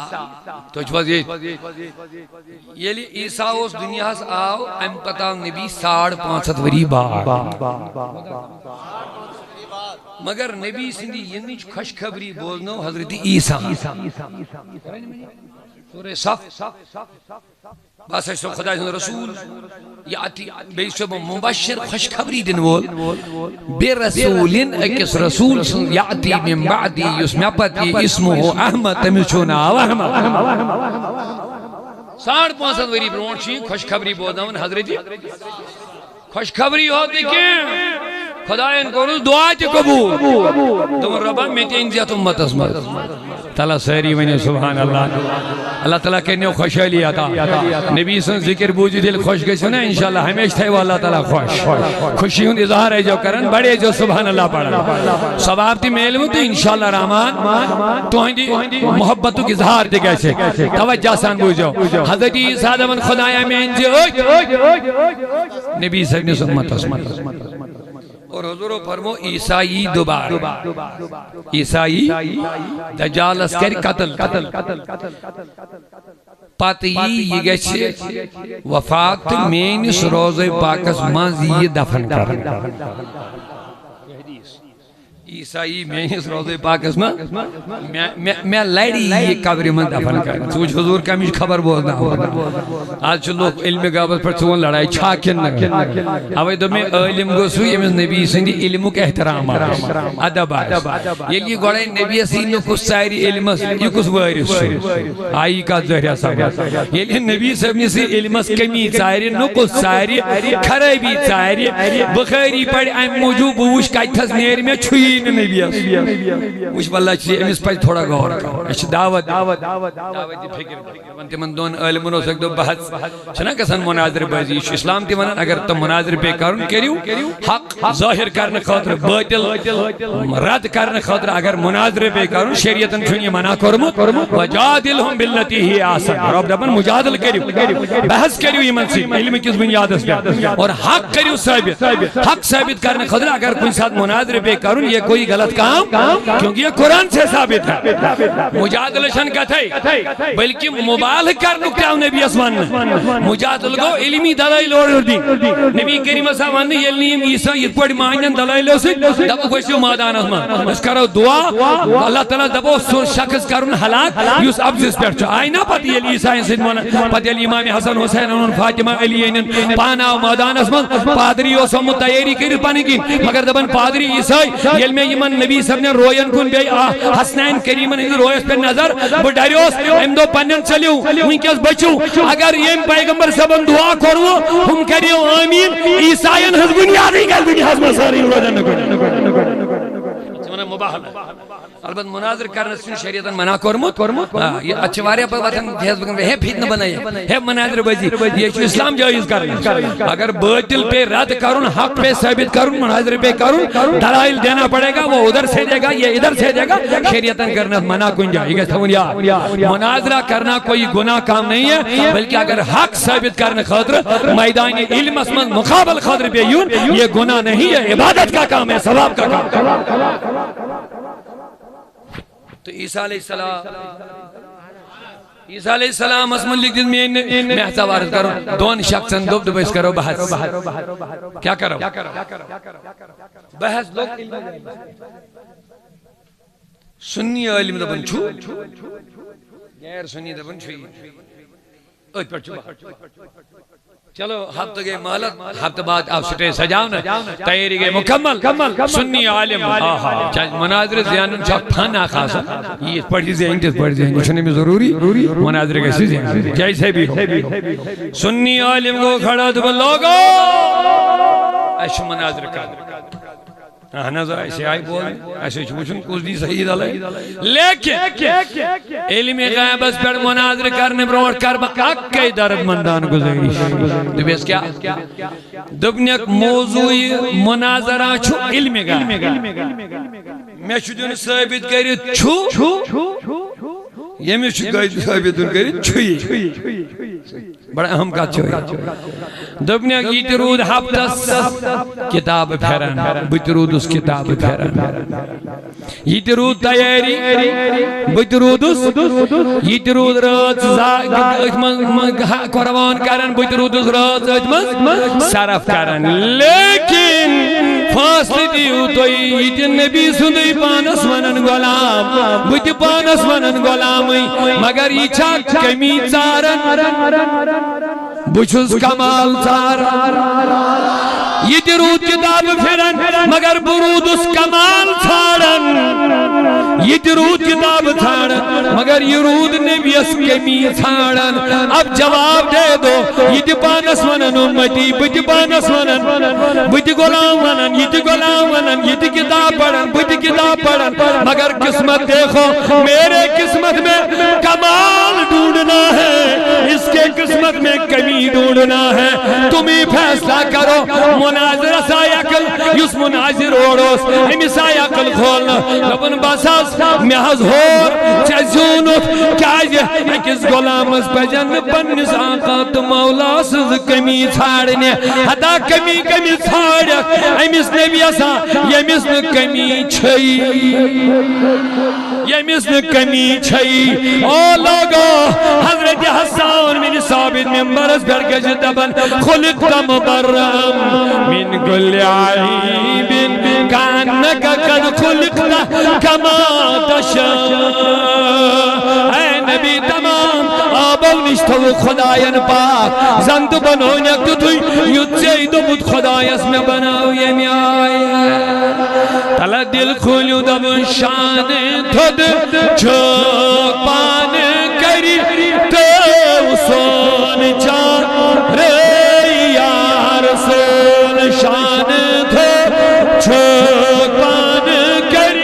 تو چھواز یہ لی عیسیٰ اس دنیا سے آو ام پتا نبی 5.5 وری بعد مگر نبی سندی یہ نیچ خوشخبری بولنو حضرت عیسیٰ سورہ صف بس ہے خدا رسول یاتی بیسب مبشر خوشخبری دن وول بے رسولن اکس رسول یاتی من بعدی یسمع پتی اسمہ احمد تمیچونا احمد 5.5 وری برونچی خوشخبری بودن حضرت خوشخبری ہوتی کہ خدا ان کو دعا چی قبول تم ربا میں تین زیادت امت اسمت تعالیٰ سہری ونی سبحان اللہ اللہ تعالیٰ کہنے خوشحالی آتا نبی سن ذکر بوجی دل خوش گئی سنے انشاءاللہ ہمیشہ تھے وہ اللہ تعالیٰ خوش خوشی ہوں اظہار ہے جو کرن بڑے جو سبحان اللہ پڑھا سبابتی میلوں تو انشاءاللہ رحمان تو ہندی محبتوں کی اظہار دے گئے توجہ سان بوجھو حضرت عیسیٰ دمن خدایہ میں انجھے نبی صلی اللہ علیہ وسلم اور حضور فرمو عیسائی دوبار عیسائی دجال اسکر قتل پاتی یہ گئے وفات مینس روز پاکس ماضی دفن کر عیسائی میانس روزے پاکس میں لڑی یہ قبر من دفن کر سوچ حضور کمی خبر بولنا آج لوگ علم غیبت پر چون لڑائی چھا کن اوے دو میں علم گوسو یہ نبی سندی علم کا احترام ادب یہ گوڑے نبی سین کس ساری علم یہ کس وارث آئی کا ذریعہ سب یہ نبی صاحب نے سی علم کمی ساری نو کس ساری خرابی ساری بخاری پڑھ ام موجود وش کتھس نیر میں چھوئی نبی وش واللہ چیز امس پہ تھوڑا غور اچھ دعوت فکر تمن دون علمون ہو سکتو بحث چھنا کسان مناظر بازی اسلام تی ونن اگر تم مناظر پہ کرن کریو حق ظاہر کرنے خاطر باطل رد کرنے خاطر اگر مناظر پہ کرن شریعتن چھنی منع کرمت وجادلہم باللتی ہی آسن رب دبن مجادل کریو بحث کریو ایمن سی علم کس بنیاد اس پہ اور حق کریو ثابت حق ثابت کرنے خاطر اگر کوئی ساتھ مناظر پہ کرن یہ کوئی غلط کام کیونکہ یہ قرآن سے ثابت ہے مجادل شن کا تھے بلکہ مبالغ کرنو کیا نبی اسمان مجادل کو علمی دلائل اور دی نبی کریم اسمان نے یہ عیسیٰ یہ پڑی معنی دلائل سے دبو کوئی مادان اسمان اس کرو دعا اللہ تعالیٰ دبو سر شخص کرن حلاک یوس ابزس پر چھو آئینا پتی عیسیٰ سے پتی امام حسن حسین انہوں فاطمہ علی اینن پانا مادان اسمان پادری او سمو تیاری کر پانی کی مگر دبن پادری عیسیٰ یل میں یمن نبی صاحب نے روین کن بے حسنین کریمن ہندو رویس پر نظر بڑھاریوس ہم دو پنن چلیو ان کیس بچو اگر یہ پیغمبر صاحب دعا کرو ہم کریو آمین عیسائین ہز بنیادی گل بنی حسن ساری روزن نکو مباحل البت مناظر کرنے سے شریعتن منع کرمت یہ اچھے واریا پر وطن فیس بکن ہے فتنہ بنائی ہے مناظر بازی یہ چو اسلام جائز کرنے اگر باطل پہ رد کرن حق پہ ثابت کرن مناظر پہ کرن دلائل دینا پڑے گا وہ ادھر سے دے گا یہ ادھر سے دے گا شریعتن کرنا منع کن جائے گا مناظرہ کرنا کوئی گناہ کام نہیں ہے بلکہ اگر حق ثابت کرنے خاطر میدان علم اسمن مقابل خاطر پہ یون یہ گناہ نہیں ہے عبادت کا کام ہے ثواب کا کام تو عیسیٰ علیہ السلام اسم لکھ دن میں احسا وارد کرو دون شخصاً دو بس کرو بحث کیا کرو بحث لوگ سنی علم دبن چھو غیر سنی دبن چھو چلو ہفتہ گئے مہلت ہفتہ بعد آپ سٹیج سجاؤنا تیاری گئے مکمل سنی عالم مناظر زیانن چاک پھانا خاصا یہ پڑھی زیانتیز پڑھی زیانتیز وچھنے میں ضروری مناظر کیسی زیانتیز جیسے بھی ہو سنی عالم کو کھڑا دو لوگو ایشو مناظر کا نظر ایسے آئی بول ایسے چھوچن کچھ دی صحیح دلائی لیکن علم غیبت پر مناظر کرنے بروٹ کربا اکی درد مندان گزاری تو بیس کیا دبنیک موضوعی مناظرہ چھو علم غیبت میں چھو ثابت کری چھو یہ میں چھو ثابت کری چھوئی بڑا اہم کا چھوئی دبنیک یہ رود ہفتس کتاب پھیرن بترود اس کتاب پھیرن یہ ترود تیاری بترود اس یہ ترود رات قربان کرن بترود اس رات صرف کرن لیکن فاصل دیو تو یہ نبی سندی پانس ونن غلام بت پانس ونن غلام مگر یہ چھاک کمی چارن بچھس کمال چارن یہ درود کتاب پھرن مگر برود اس کمال چھاڑن یہ درود کتاب چھاڑن مگر یہ رود نبی اس کمی چھاڑن اب جواب دے دو یہ دپانس ونن امتی بت پانس ونن بت غلام ونن یہ غلام ونن یہ کتاب پڑھن بت کتاب پڑھن مگر قسمت دیکھو میرے قسمت میں کمال ڈھونڈنا ہے اس کے قسمت میں کمی ڈھونڈنا ہے تمہیں فیصلہ کرو مناظر سای عقل یس مناظر اوڑوس امی سای عقل کھولنا لبن باساس محض ہور چیزونت کیاز اکس غلامس بجن پنس آقا تو مولا سز کمی چھاڑنے حدا کمی چھاڑ امس نبی اسا یمس کمی چھئی یمس کمی چھئی او لوگو حضرت حسان من ثابت ممبرس بھر گج دبن خلقت مبرم من كل عيب عيب كأنك قد خلقت كما تشاء اے نبی تمام آبو نشتو خدایان پاک زند بنونیک تو تھی یوچے دو بود خدایس میں بناو یمی آئی تلا دل کھولیو دب شان تھد چھوک پان کری تو سون چار رے یا رسول شان تھد چھوک پان کری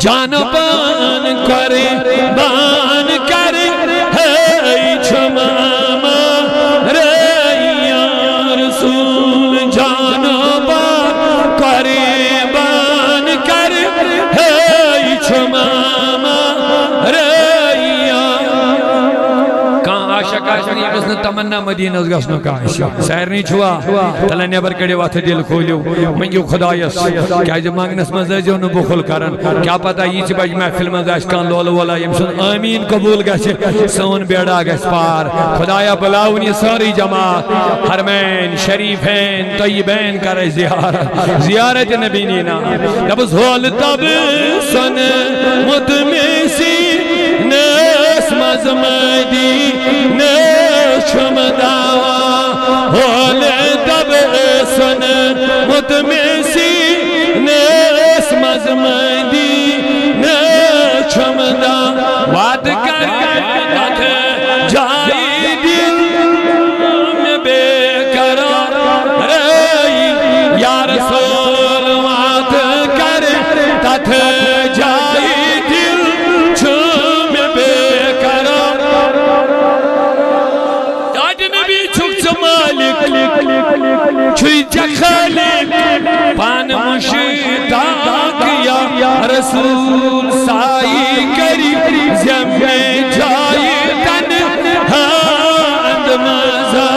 جان بان کرے بان کرے ہے چھماما ریا رسول جان بان کرے بان کرے ہے چھماما ریا کہاں عاشق عاشق یہ کس نے تمنا مدینہ از گسنو کا عاشق سیر نہیں چھوا تلا نیبر کڑے وقت دل کھولیو منگیو خدایس کیا جو مانگنس مزاجو نو بخل کرن کیا پتہ یہ چھ بج محفل مزاج کان لول والا یمسن آمین قبول گشے سون بیڑا گش پار خدایا بلاونی ساری جماعت حرمین شریفین طیبین کرے زیارت نبی نینا جب زول تب سن مدمیسی نس مزمدی نشم دعوا ہول تب سن مدمیسی نس مزمدی نشم دعوا وعد کر کت جائی دل میں بے قرار رہی یا رسول وعد کر تت جائی دل چھم بے قرار آج نبی چھک مالک چھوئی خالق پان مشتاق یا رسول سائی کری زم میں جائی تن ہاند مزا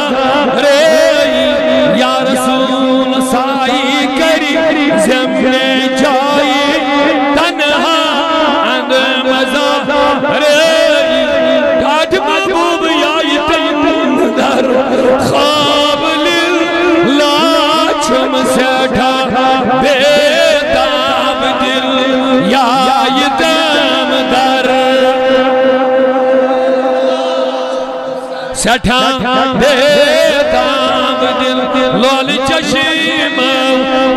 رہی یا رسول سائی کری زم میں جائی تن ہاند مزا رہی آج محبوب یائی تن در خواب للہ چھم سیٹھا بیتاب دل یائی دم در سیٹھا بیتاب دل لول چشم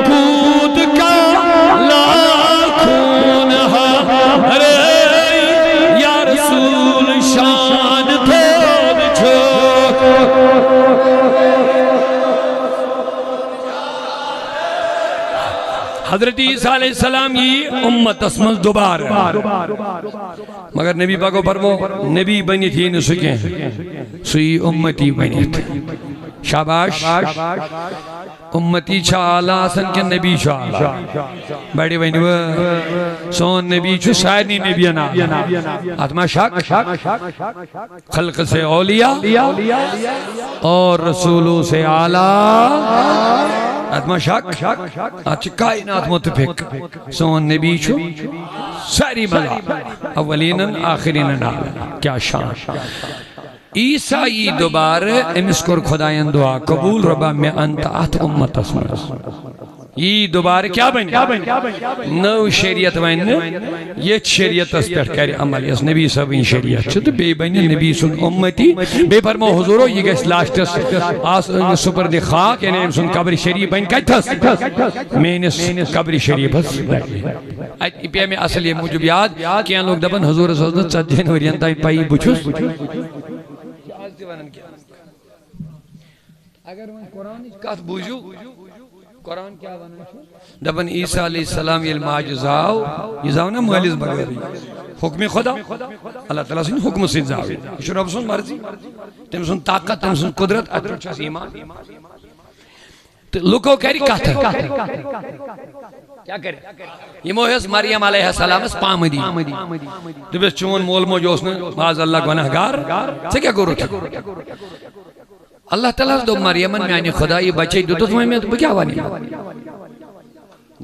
کود کا لاکھون رہی یا رسول شان تھوڑ چھوک حضرت عیسیٰ علیہ السلام یہ امت اسمز دوبار مگر نبی پاکو فرمو نبی بنی تھی نہ سکیں سوئی امتی بنی تھی شاباش امتی چھا آلہ سن کے نبی چھا آلہ بڑی بینی وہ سون نبی چھو سائنی نبی انا آتما شک خلق سے اولیاء اور رسولوں سے آلہ آتما شک آچھ کائنات متفق سون نبی چھو ساری ملا اولین آخرین نال کیا شان عیسائی دوبار امس کر خدایان دعا قبول ربا میں انت آت امت اسمرس یہ دوبار کیا بنی نو شریعت بنی یہ شریعت اس پر کری عمل اس نبی صاحب ان شریعت چھو تو بے بنی نبی سن امتی بے فرمو حضورو یہ گیس لاشتس سپر دی خاک یعنی سن قبر شریف بنی کئی تھس مینس قبر شریف بس پہ میں اصل یہ موجب یاد کیا لوگ دبن حضور صلی اللہ علیہ وسلم 7 جنوری انتائی پائی بچوس اگر وہ قرآن کات بوجھو قرآن کیا بنا دبن عیسیٰ علیہ السلام یہ المعجزاؤ یہ زاؤ نا مغلظ بغیری حکم خدا اللہ تعالیٰ سن حکم سن زاؤ یہ رب سن مرضی تم سن طاقت تم سن قدرت اتر چاس ایمان لکو کہری کہتا کیا کرے یہ موہیس مریم علیہ السلام اس پام دی تو بس چون مول موجوس نے باز اللہ گناہگار سے کیا کرو تھا اللہ تعالیٰ دو مریم میں آنی خدا یہ بچے دو تمہیں میں تو کیا وانی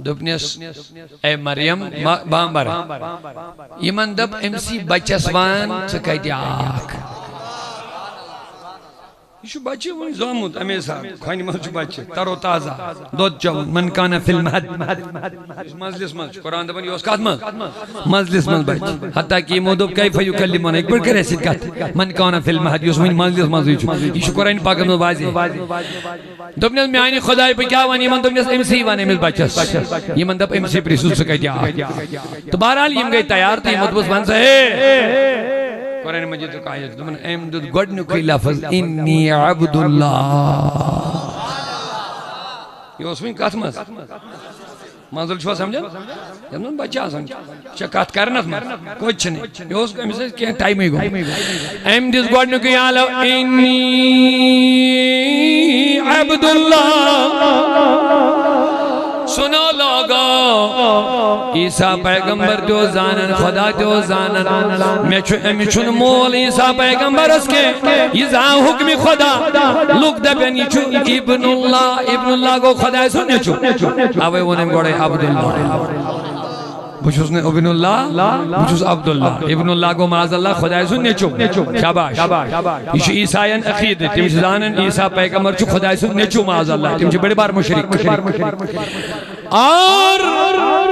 دبنیس اے مریم بامبر یہ من دب امسی بچسوان سکائی دی آکھ یہ بچہ ون زامت امی صاحب کھانی مز بچہ تر و تازہ دود چون من کان فی المہد مجلس مز قرآن دپان یہ کت مجلس مز بچہ حتیٰ کہ یمو دوپ کیف یکلمون ایک بڑھ کرے سید کت من کان فی المہد یہ ون مجلس مز یہ قرآن پاک میں واضح دپنس میانی خدای بہ کیا ون یمن دپنس امسی ون امس بچس یمن دپ امسی پرسو سہ کتہ تو بہرحال یم گئی تیار تو یمو دوپس ون سا ہے قرآن مجید کو آیت دمن ایم دود گوڑنکی لفظ انی عبد اللہ یہ اس میں کات مز منظر چھوا سمجھا جب نون بچہ سمجھا چا کات کرنت مز کچھ نہیں یہ اس کو امیسے کیا ٹائم ہی گو ایم دود گوڑنکی آلو انی عبد اللہ سنو لوگو عیسیٰ پیغمبر جو زانن خدا جو زانن میں چھن مول عیسیٰ پیغمبر اس کے یہ زان حکم خدا لوگ دبین یہ چھن ابن اللہ کو خدا سننے چھن آوے انہیں گوڑے عبداللہ بچوس نے ابن اللہ بچوس عبداللہ ابن اللہ کو معاذ اللہ خدا سننے چھن شاباش یہ عیسائین عقید تم زانن عیسیٰ پیغمبر چھو خدا سننے چھو معاذ اللہ تم بڑے بار مشرک اور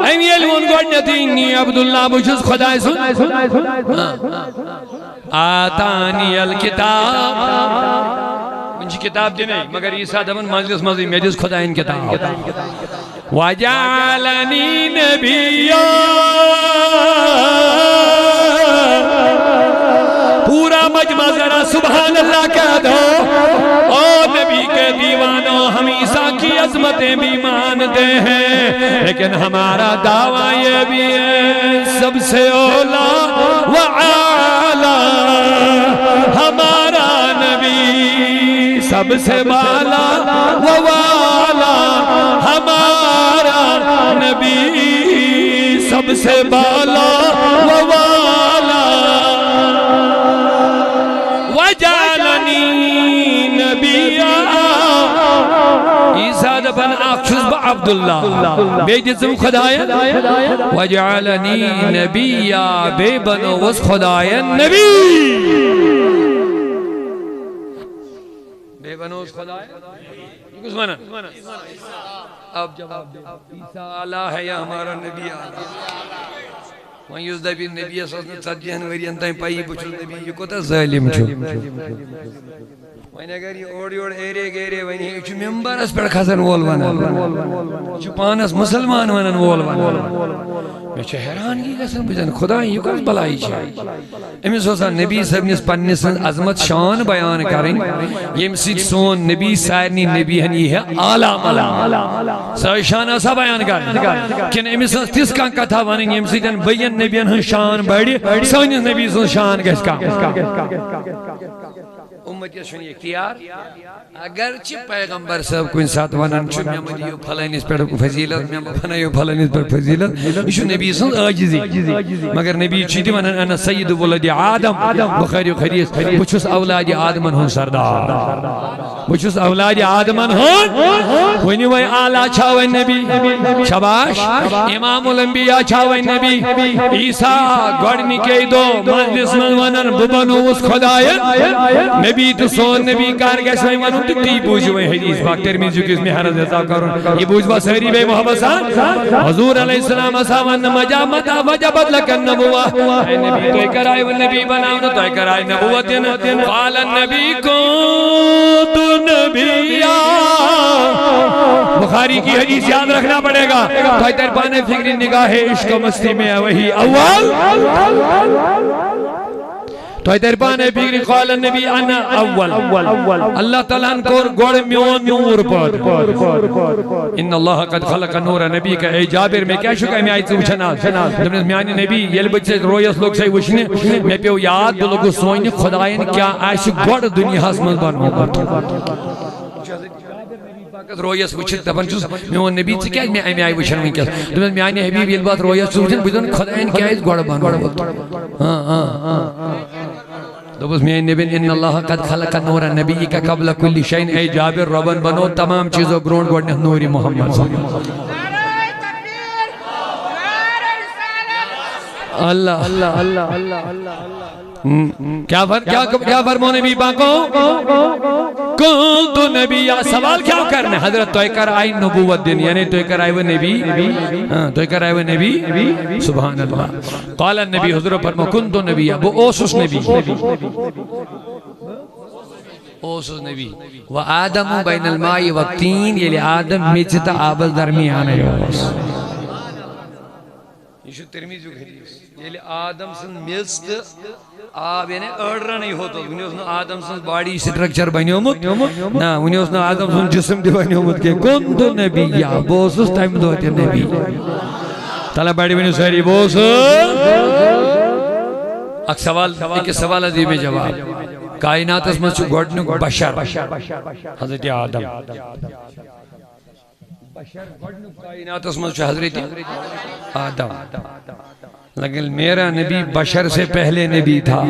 ایمیل ون گوڑنیتی انی عبداللہ بچوس خدا سن آتانی الکتاب انجی کتاب دی نہیں مگر عیسیٰ دمن مجلس مزید میجز خدا ان کتاب وَجَعَلَنِي نَبِيًّا پورا مجمع ذرا سبحان اللہ کہہ دو او نبی کے دیوانوں ہم عیسیٰ کی عظمتیں بھی مانتے ہیں لیکن ہمارا دعویٰ یہ بھی ہے سب سے اولا وعالا ہمارا نبی سب سے بالا ووالا ہمارا نبی سب سے بالا ووالا وجعلنی نبیا عیسیٰ دفن آخشز با عبداللہ بے جزم خدایت وجعلنی نبیا بے بنو وز خدایت نبی بے بنو وز خدایت یہ کس مانا اب جواب دے عیسیٰ آلہ ہے یا ہمارا نبی آلہ وہاں یوز دبی نبی اساسنے 7 جنوری انتائیں پائی بچل نبی یہ کو تا ظالم چھو وہاں اگر یہ اوڑی اوڑ ایرے گیرے وہاں یہ چھو ممبر اس پر خسن وول وانا چھو پانس مسلمان وانا وول وانا میں چھو حیران کی قسم بجن خدا یہ کس بلائی چھائی امی سوسا نبی صاحب نے پنس عظمت شان بیان کریں یہ سید سون نبی سائرنی نبی ہنی ہے آلہ ملا سای شان ایسا بیان کریں کن امی سوس تیس کان کتھا وانیں یہ سیدن بین نبیان ہن شان بڑی سانی نبی سون شان گیس کا امت یہ سنی اختیار اگرچہ پیغمبر صاحب کو انسات ونان چھو میں مدیو پھلائنیس پر فضیلت میں پھنائیو پھلائنیس پر فضیلت یہ نبی سن آجزی مگر نبی چیدی ونان انا سید ولد آدم بخاری و خریس بچوس اولاد آدمن ہون سردار بچوس اولاد آدمن ہون ونی وی آلہ چھاوی نبی شباش امام الانبیاء چھاوی نبی عیسیٰ گوڑنی کے دو مجلس من ونان ببنو اس خدایت نبی تو سون نبی کار گیس میں ونو تو تی بوجھ ہوئے حدیث باق ترمیزیو کس میں حرز ایسا کرون یہ بوجھ با سہری بے محبت سان حضور علیہ السلام اساوان مجامتا وجبت لکن نبوہ اے نبی تو ایک رائے والنبی بناونا تو ایک رائے نبوتنا قال النبی کو تو نبیہ بخاری کی حدیث یاد رکھنا پڑے گا تو تیر پانے فکری نگاہ عشق و مستی میں وہی اول تو ادھر بانے بگری قال النبی انا اول اللہ تعالیٰ کو گوڑ میون نور پر ان اللہ قد خلق نور نبی کا اے جابر میں کیا شکا میں آئی تو وچھنا دمنیز میانی نبی یل بچے رویس لوگ سے وچھنے میں پیو یاد بلوگو سوئنی خدایین کیا آئیش گوڑ دنیا حسمت بانو رویس وچھت دبن چوز میون نبی سے کیا میں آئی وچھن میں کیا دمنیز میانی حبیب یل بات رویس وچھن بدن خدایین کیا آئیش گوڑ بانو دوبس میں نبی ان اللہ قد خلق نور نبی کا قبل کل شین اے جابر ربن بنو تمام چیزوں گرون گوڑنے نوری محمد صلی اللہ علیہ وسلم اللہ اللہ اللہ اللہ اللہ کیا فرمو نبی پاکو کنتو نبی سوال کیا کرنے حضرت تو کر آئی نبوت دین یعنی تو کر آئی وہ نبی سبحان اللہ قال النبی حضور فرمو کنتو نبی وہ اوسس نبی اوسس نبی و آدم بین المائی و تین یلی آدم میچتا آبل درمیان ہے یہ شو ترمیز حدیث یلی آدم سن ملست آب یعنی اڑرا نہیں ہوتا انہی اس نے آدم سن باڈی سٹرکچر بنیومت نا انہی اس نے آدم سن جسم دی بنیومت کے کن تو نبی یا بوسس ٹائم دوتے نبی تالا باڈی بنیو سہری بوسس ایک سوال عزیب جواب کائنات اس میں چھو گوڑنو بشر حضرت آدم بشر گوڑنو کائنات اس میں چھو حضرت آدم لیکن میرا نبی بشر سے پہلے نبی تھا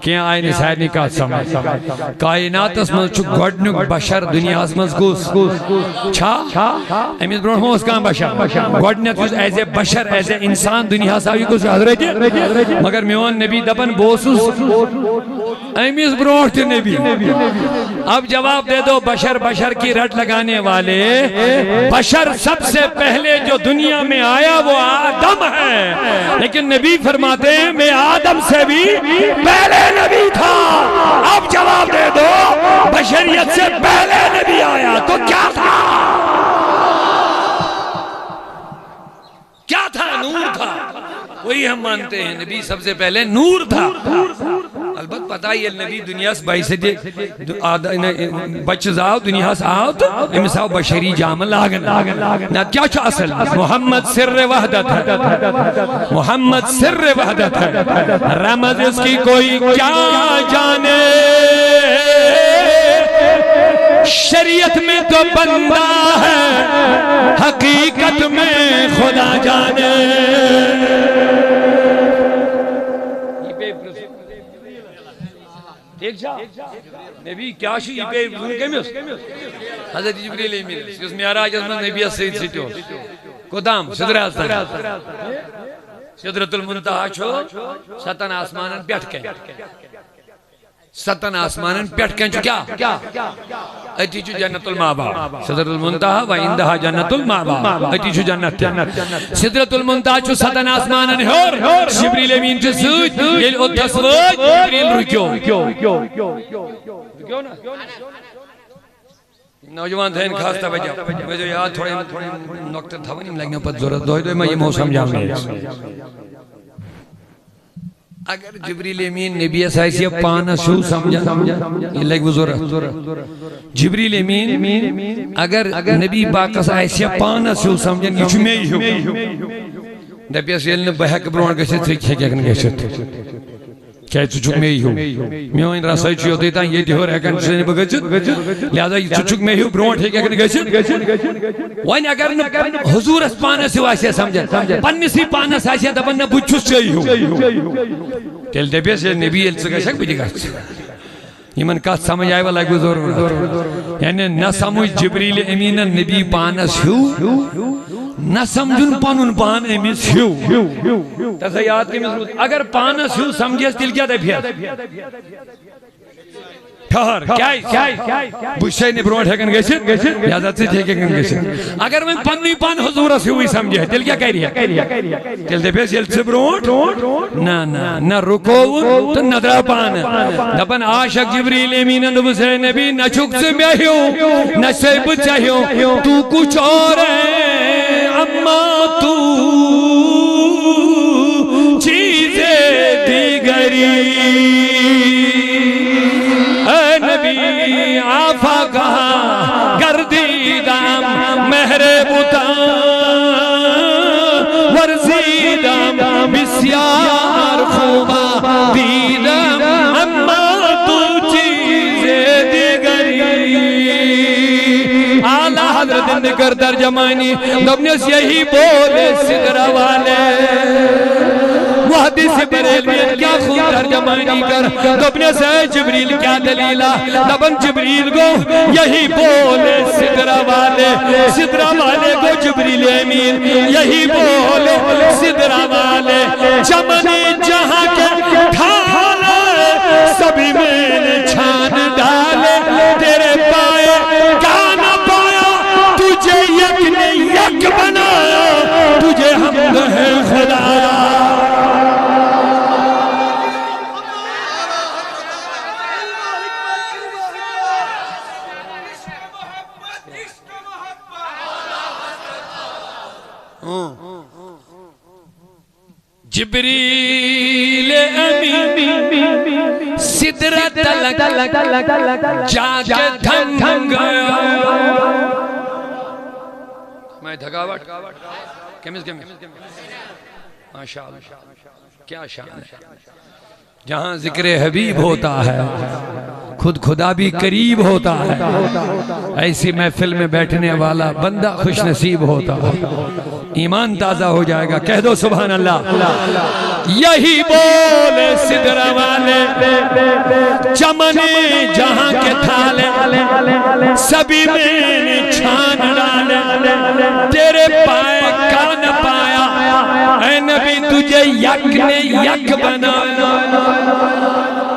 کیا آئین سائنی کا سمجھ کائنات اس میں چھو گوڑنو بشر دنیا اس میں چھا امیز برون ہوں اس کا بشر گوڑنیت ایسے بشر ایسے انسان دنیا ساوی کو حضرت مگر میون نبی دبن بوسوس امیز برون تھے نبی اب جواب دے دو بشر کی رٹ لگانے والے بشر سب سے پہلے جو دنیا میں آیا وہ آدم ہے لیکن نبی فرماتے ہیں میں آدم سے بھی پہلے نبی تھا اب جواب دے دو بشریت سے پہلے نبی آیا تو کیا تھا نور تھا وہی ہم مانتے ہیں نبی سب سے پہلے نور تھا البت پتہ یہ نبی دنیا سے بائی سے بچ زاو دنیا سے آو تو امساو بشری جامل لاغن نا کیا چھا اصل محمد سر وحدت ہے محمد سر وحدت ہے رمز اس کی کوئی کیا جانے شریعت میں تو بندہ ہے حقیقت میں خدا جانے ایک جا نبی کیا شی یہ پہ کمیس حضرت جبریل امین اس معراج میں نبی سید سیتو قدام سدرۃ المنتہا چھو ستن آسمانن پیٹھ کے ستن آسمانن پیٹھ کے کیا اتی چھو جنت المعبا سدرۃ المنتہا و اندہا جنت المعبا اتی چھو جنت سدرۃ المنتہا چھو ستن آسمانن ہور جبریل امین چھو سوچ یہ اتسوچ جبریل رکیو نوجوان تھے ان خاص توجہ میں جو یاد تھوڑے نکتر تھا نہیں لگنے پر ضرورت دوئی میں یہ موسم جام ہے اگر جبریل امین نبی اساسی پانا شو سمجھا یہ لگ ضرورت جبریل امین اگر نبی پاک اساسی پانا شو سمجھا یہ چھو میں ہی ہوں دبیس یہ بہک برون گشت سے کھیکن گشت کیا چچک میں ہی ہوں میوین رسائی چیو دیتا یہ دیو ریکن سے بگجت لہذا یہ چچک میں ہی ہوں برون ٹھیک اگر گشت وین اگر حضور اس پانا سے واسے سمجھا پنی سی پانا سے آسیا دبن بچھس چاہی ہوں تیل دبیس یہ نبی ایل سکا شک بھی گشت یہ من کہت سمجھ آئے والا گزور یعنی نہ سمجھ جبریل امین نبی پانا شو نہ سمجھن پانون پان امیس ہیو تیسا یاد کی مضبوط اگر پانس ہیو سمجھیس دل کیا دے پھر ٹھہر کیا بشے نے برونٹ ہے کن گیشت یادت سے ٹھیکے کن گیشت اگر میں پنوی پان حضور سے ہوئی سمجھے دل کیا کہہ رہی ہے دل دے پیس یل سے برونٹ نہ رکو تو ندرہ پان دپن عاشق جبریل امین اندو سے نبی نہ چک سے میں ہوں نہ سیب چاہیوں تو کچھ اور ہے اما تو چیزیں دیگری اے نبی آفا کہا گردیدم مہر بتا ورزیدم بسیار خوبا دیدم اما تو چیزیں دیگری اعلیٰ حضرت نے کر ترجمانی دبنیس یہی بولے سدرہ والے محدث بریلویت کیا خوب ترجمانی کر دبنیس اے جبریل کیا دلیلہ دبن جبریل کو یہی بولے سدرہ والے کو جبریل امین یہی بولے سدرہ والے چمن جہاں کے ڈھالے سبھی میں نے چھان ڈالے تیرے پائے کا نہ پایا تجھے یک نے یک بنایا تجھے حمد ہے خدایا جبریل امین سدرۃ تلک جا کے تھم گیا میں تھکاوٹ کمیز ماشاءاللہ کیا شان ہے جہاں ذکر حبیب ہوتا ہے خود خدا بھی قریب ہوتا ہے ایسی محفل میں بیٹھنے والا بندہ خوش نصیب ہوتا ہے ایمان تازہ ہو جائے گا کہہ دو سبحان اللہ یہی بولے سدرہ والے چمن جہاں کے تھالے سبھی میں نے چھان ڈالے تیرے پائے کا نہ پایا اے نبی تجھے یک نے یک بنایا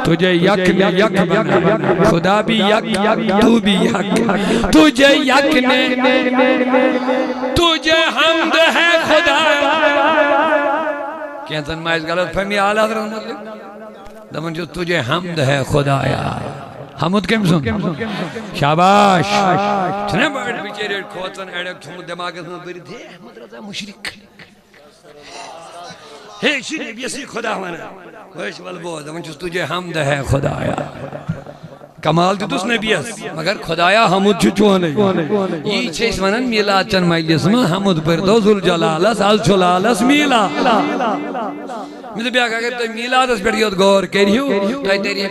تجھے یک نے یک بنایا خدا بھی یک تو بھی یک تجھے یک نے تجھے حمد ہے خدا کہتا ہے میں اس غلط فہمی آلہ حضرت مطلب دمن جو تجھے حمد ہے خدایا حمد کم سن شاباش چھنے بڑھ بیچے ریٹ کھوتن ایڈک چھمد دماغت میں بری دے احمد رضا مشرک ہے شریف بیسی خدا ہونا ویش والبو دمن جو تجھے حمد ہے خدایا کمال دیتوس نبیس مگر خدایا حمد چھونے یہ چھیس منن میلاد چن مجلس میں حمد پر دو ذوالجلالس الجلالس میلاد مجھے بیاک اگر تو میلاد اس بیٹھیت غور کریو تو تیری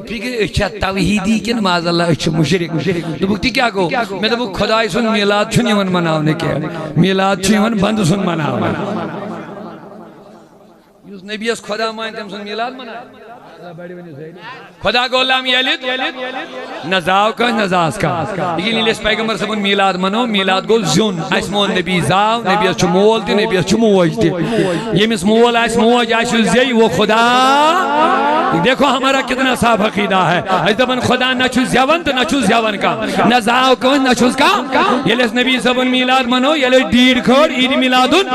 فکر اچھا توحیدی کن ماذ اللہ اچھا مشرک تو بکتی کیا کو میں تو بک خدای سن میلاد چھنی من مناونے کے میلاد چھنی من بند سن مناونے نبی اس خدا مائن تم سن میلاد مناونے خدا کو اللہ میلد نزاو کا نزاز کا لیکن لیس پیغمبر سبن میلاد منو میلاد کو زیون اس مول نبی زاو نبی اس چو مول دی نبی اس چو موج دی یہ مس مول اس موج اس زی وہ خدا دیکھو ہمارا کتنا صاف عقیدہ ہے اس دبن خدا نہ چھو زیون تو نہ چھو زیون کا نزاو کو نہ چھو کا یہ لیس نبی سبن میلاد منو یہ لیس ڈیر کھوڑ عید میلادن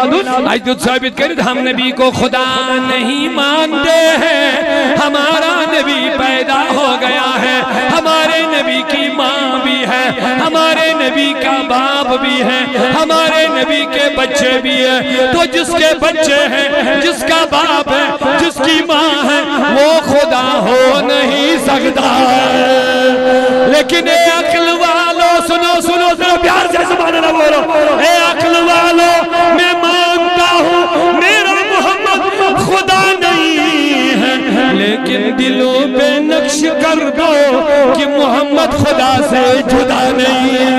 آج دو ثابت کرد ہم نبی کو خدا نہیں مانتے ہیں ہمارا نبی پیدا ہو گیا ہے ہمارے نبی کی ماں بھی ہے ہمارے نبی کا باپ بھی ہے ہمارے نبی کے بچے بھی ہیں تو جس کے بچے ہیں جس کا باپ ہے جس کی ماں ہے وہ خدا ہو نہیں سکتا ہے لیکن اے عقل والو سنو سنو سنو پیار سے زبان نہ بولو اے عقل والو میں مانتا ہوں میرا محمد خدا نہیں ہے لیکن دلوں پہ نقش کر دو کہ محمد خدا سے جدا نہیں ہے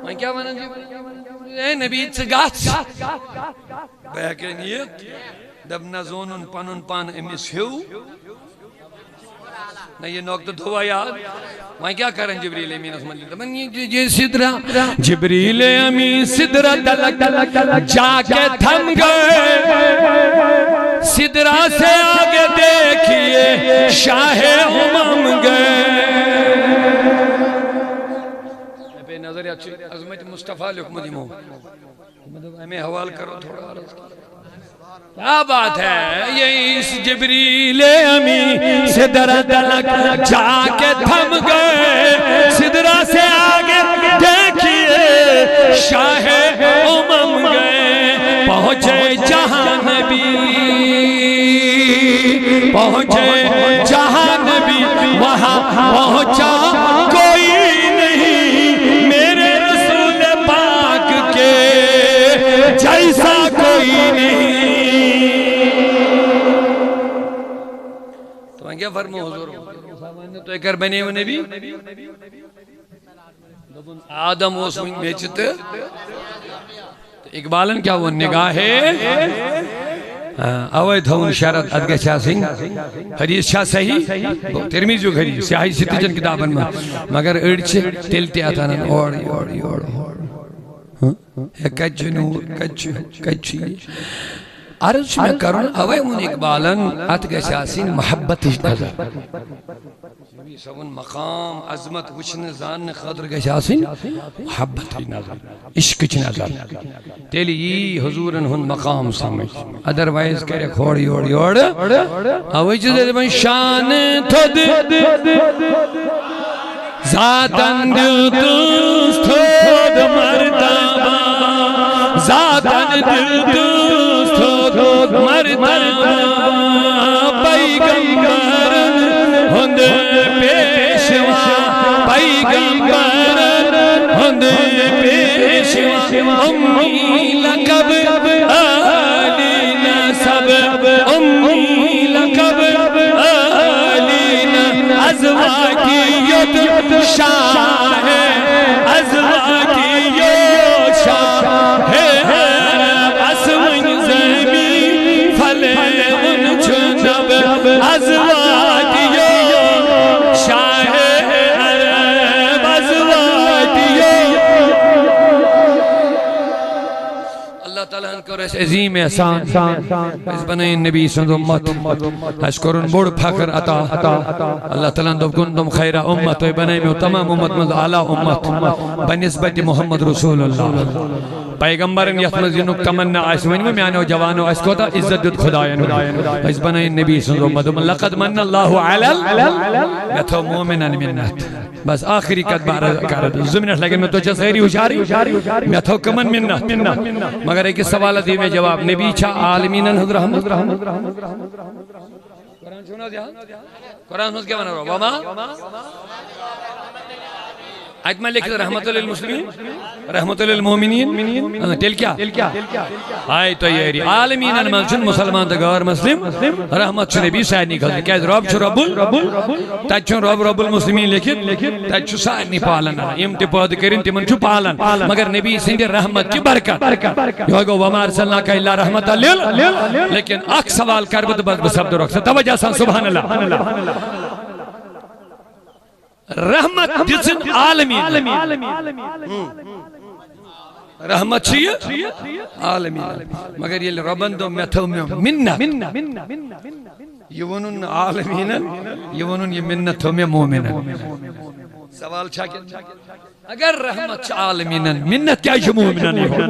میں کیا مانا جی اے نبی چگاچ بیکنیت دب نزونن پانن پان امیس ہو نہ یہ نوکت دھوا یاد میں کیا کریں جبریل امین اسم اللہ من یہ صدرہ جبریل امین صدرہ تلک جا کے تھم گئے صدرہ سے آگے دیکھئے شاہ امم گئے پہ نظر اچھی عظمت مصطفیٰ لکھ مدیموں ہمیں حوال کرو تھوڑا عرض کیا بات ہے یہ اس جبریل امین صدرہ تلک جا کے تھم گئے صدرہ سے آگے دیکھئے شاہ امم گئے پہنچے جہاں نبی پہنچے جہاں نبی وہاں پہنچا کوئی نہیں میرے رسول پاک کے جیسا کوئی نہیں تو کیا فرمو حضور تو ایک بنے ہوئے نبی آدم اس میچت اقبالن کیا وہ نگاہ اوے دھون شرط ادگشا سنگھ حدیث شاہ صحیح ترمیز جو حدیث سیاہی ستجن کتابن میں مگر اڑچ تلتی آتانا اوڑ کچھ نور کچھ عرض میں کرن اوے من اقبالن ادگشا سنگھ محبت نظر سون مقام عظمت وچھن زان خاطر گشا سن محبت نظر عشق چ نظر تیلی یہ حضورن ہن مقام سمجھ ادروائز کرے کھوڑ یوڑ اوج دے شان تھد ذاتن دل دوست تھد مرتبہ ذاتن دل دوست تھد مرتبہ پیغمبر ہند پیشوا پیغمبر ہند پیشوا امی لقب آلی نسب امی لقب آلی ازواجیت شاہ ازواجیت شاہ اسمن زمین فلے ان چنب ازواجیت شاہ عرب ازواجیت اللہ تعالیٰ ان کو رس عظیم احسان اس بنائیں نبی صلی اللہ علیہ وسلم اشکرن بڑ پھکر عطا اللہ تعالیٰ دو کنتم خیر امت و بنائیں میں تمام امت مز اعلی امت بنسبت محمد رسول اللہ پیغمبرن یتمز ینک تمنا آئیس ونی میں آنو جوانو آئیس کو تا عزت دید خدایان اس بنائیں نبی صلی اللہ علیہ وسلم لقد من اللہ علل یتو مومنان منت بس آخری قد بارا کرد زمینش لیکن میں تو چا سہری ہوشاری میں تو کمن منت مگر ایک سوالہ دی میں جواب نبی چھا عالمینن حضر رحمت قرآن سنا دیا قرآن سنا کیا بنا رہا وما آیت میں لکھتا رحمت للمسلمین رحمت للمومنین تیل کیا آیت تو یہ عالمین المنشن مسلمان دگار مسلم رحمت چھو نبی سائد نہیں کھلتے کیا رب چھو تاچ چھو رب المسلمین لیکن تاچ چھو سائد نہیں پالنا امتی پاد کرن تمن چھو پالن مگر نبی سنگ رحمت کی برکت یہ گو وما ارسلنا کا اللہ رحمت لیکن اک سوال کربت بس بسبد رکھتا توجہ سان سبحان اللہ رحمت دسن عالمین رحمت چیئے عالمین مگر یہ ربن دو میتھو میں منت یہ ونن عالمین یہ ونن یہ منت ہو میں مومن سوال چھاکر اگر رحمت چھ عالمین منت کیا جو مومن نہیں ہو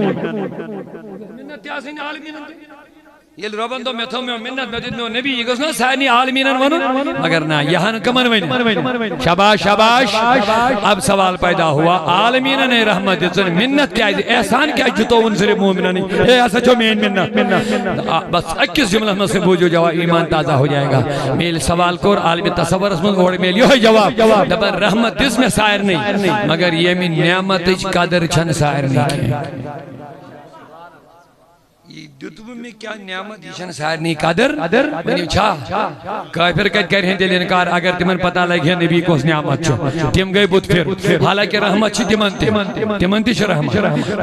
منت کیا سن عالمین یہ ربن دو میتھو میں منت مدد میں نبی یہ گسنا سائنی عالمینن ونن مگر نا یہاں کمن وین شاباش شاباش اب سوال پیدا ہوا عالمینن رحمت دسن منت کیا احسان کیا جتو ان سے مومنن اے ایسا جو مین منت بس 21 جملہ میں سے بوجھو جواب ایمان تازہ ہو جائے گا میل سوال کور عالمی تصور اس میں گوڑ میل یہ جواب دبر رحمت دس میں سائر نہیں مگر یہ من نعمت قدر چھن سائر نہیں دتو میں کیا نعمت یہ چھن سائر نہیں قدر منی چھا کافر کہت کر ہیں دل انکار اگر تمن پتہ لگیا نبی کو اس نعمت چھو تم گئی بت پھر حالانکہ رحمت چھ تمن تی چھ رحمت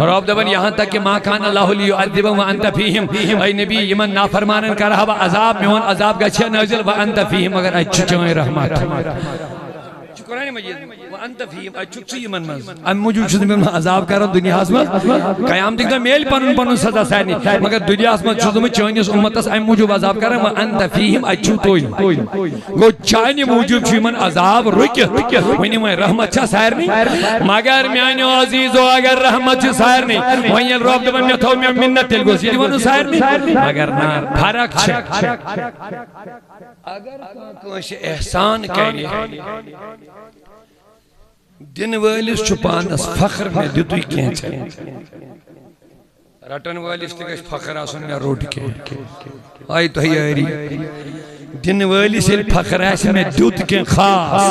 رب دبن یہاں تک کہ ما کان اللہ لیعذبهم وانت فیہم اے نبی یمن نافرمانن کر ہوا عذاب میون عذاب گچھے نازل وانت فیہم مگر اچھ چوئے رحمت قرآن مجید وانت فیہم اچھک چی من مز ام موجود چھتے میں عذاب کرن دنیا اسمت قیام دیکھتا میل پنن سزا سائنی مگر دنیا اسمت چھتے میں چوئنیس امتس ام موجود عذاب کرن وانت فیہم اچھک توئی گو چائنی موجود چی من عذاب رکت ونی میں رحمت چھا سائر نہیں مگر میانیو عزیزو اگر رحمت چھا سائر نہیں وہیں رب دبن میں تھو میں منت تل گو سیدی منو سائر نہیں مگر نا پھرک چھا اگر کوش احسان کہنی دن والیس چھپانس فخر میں دیتوی کہیں چاہیے رٹن والیس تکش فخر آسن میں روٹ کے آئی تو ہی آئی دن والیس فخر آسن میں دیت کے خاص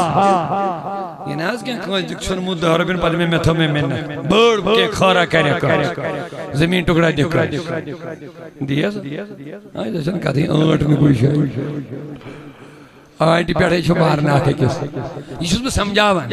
یہ ناز کیا کھوال جکشن مود دہر بین پل میں میتھو میں منت بڑ کے کھارا کرے کر زمین ٹکڑا دیکھا دیا آئی تو چن کہتے ہیں آٹھ میں کوئی شاید آئیٹی پیڑھے چھو مارنا آتے کس یہ چھوز میں سمجھاوان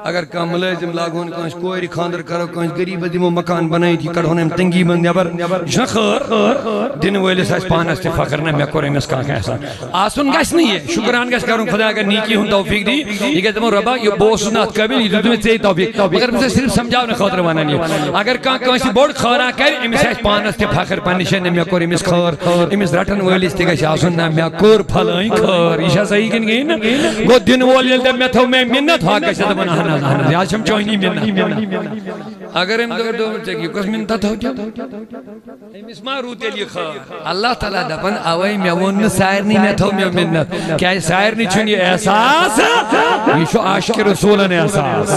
اگر کام ملازم لاغون کانش کوئی خاندر کرو کانش گریب دیمو مکان بنائی تھی کڑھونے ہم تنگی بند نیبر یہ خیر دن ویلے ساس پانس تے فخر نے میں کورے میں سکا کیسا آسن گیس نہیں ہے شکران گیس کروں خدا اگر نیکی ہوں توفیق دی یہ کہتے ہیں ربا یہ بوسنات قبل یہ تمہیں تے توفیق مگر مجھے صرف سمجھاو نے خاطر وانا نہیں اگر کانسی بوڑ خورا کر امی ساس پانس تے فخر پانشے نے میں کورے میں خیر امی رٹن ویلی ستے گیس آسن نا میں کور پھلائیں خیر یہ صحیح کن گئی نا گو دن وول یل میں تھو میں منت ہوا کیسے تو بنا ہنا زہنا یا شم چوہنی منت اگر ہم دور دور چکی کس منت ہو جا امیس ما روتے لی خیر اللہ تعالیٰ دپن آوائی میں ون سائرنی میں تھو میں منت کیا سائرنی چونی احساس یہ شو عاشق رسولن احساس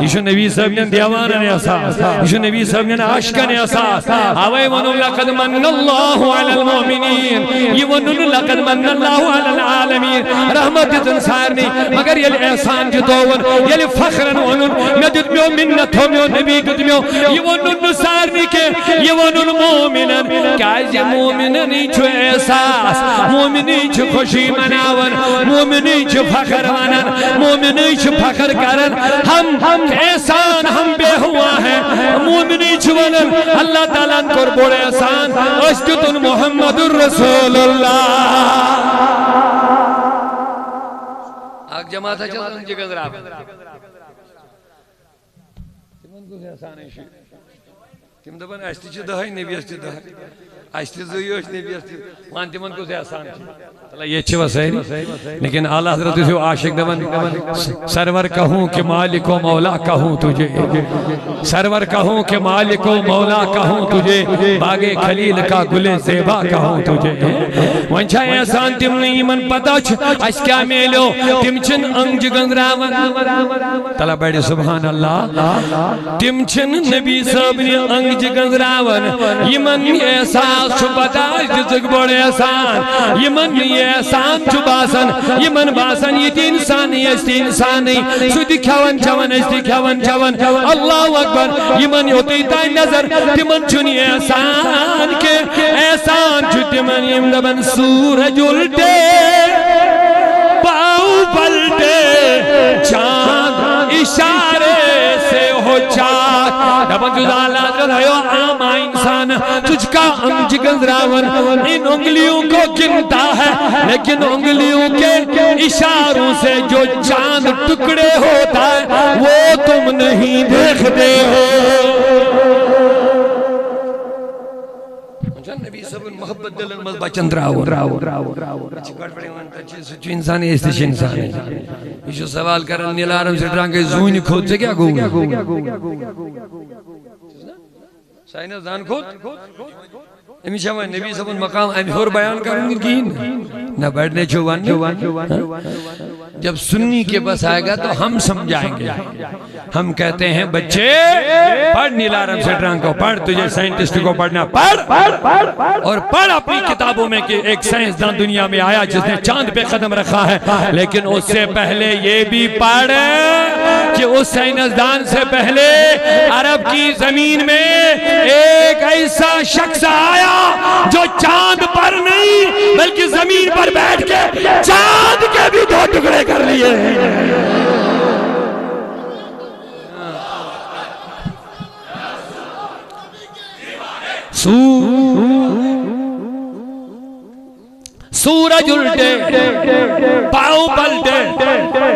یہ شو نبی صاحب نے دیوانن احساس یہ شو نبی صاحب نے عاشقن احساس آوائی ونو لقد من اللہ علی المؤمنین یہ ونو لقد من اللہ علی العالمین رحمت دن سارنی مگر یل احسان جتوون یل فخرن ونن میں دتمیو منت ہومیو نبی دتمیو یہ ونن سارنی کے یہ ونن مومنن کاز یہ مومنن چھو احساس مومنی چھو خوشی مناون مومنی چھو فخر ونن مومنی چھو فخر کرن ہم احسان ہم بے ہوا ہے مومنی چھو ونن اللہ تعالیٰ کر بڑے احسان اشتتن محمد الرسول اللہ آگ جماعت ہے چلتا نجی گندر آپ تمن کو سے آسان ہے تم دبن اشتی چھ دہائی نبی اشتی دہائی اشتی زویو اشتی نبی اشتی وان تمن کو سے آسان ہے یہ چھو وسائل لیکن اعلیٰ حضرت سے عاشق دبن سرور کہوں کہ مالک و مولا کہوں تجھے سرور کہوں کہ مالک و مولا کہوں تجھے باغ خلیل کا گل زیبا کہوں تجھے ونچہ احسان تم نہیں من پتا اس کیا میلو تم چن انج گندراون تلا بیڑی سبحان اللہ تم چن نبی صاحب نے انج گندراون یہ من احساس چھو پتا جزگ بڑے احسان یہ من احسان چھو باسن یہ من باسن یہ تی انسانی استی انسانی سو دکھاون چون استی کھاون چون اللہ اکبر یہ من ہوتی تائی نظر تمن چنی احسان کے احسان چھو تمن امدبن سورج الٹے پاؤ پلٹے چاند اشارے سے ہو چاک دبن جزالہ جو آما انسان تجھ کا انج گندراون ان انگلیوں کو گنتا ہے لیکن انگلیوں کے اشاروں سے جو چاند ٹکڑے ہوتا ہے وہ تم نہیں دیکھتے ہو نبی سب محبت دلن مز بچن راو چو انسانی اس تیش انسانی یہ جو سوال کرن نیلارم سے ڈرانگے زونی کھود سے کیا گویا سائنس دان کھود امی شاہ نبی سب مقام امی اور بیان کروں گی کین نہ بیٹھنے چھوان جب سنی کے پاس آئے گا تو ہم سمجھائیں گے ہم کہتے ہیں بچے پڑھ نیلارم سیڈران کو پڑھ تجھے سائنٹسٹ کو پڑھنا پڑھ اور پڑھ اپنی کتابوں میں کہ ایک سائنسدان دنیا میں آیا جس نے چاند پہ قدم رکھا ہے لیکن اس سے پہلے یہ بھی پڑھ کہ اس سائنسدان سے پہلے عرب کی زمین میں ایک ایسا شخص آیا جو چاند پر نہیں بلکہ زمین پر بیٹھ کے چاند کے بھی دو ٹکڑے کر لیے سورج الٹے پاؤ پلٹے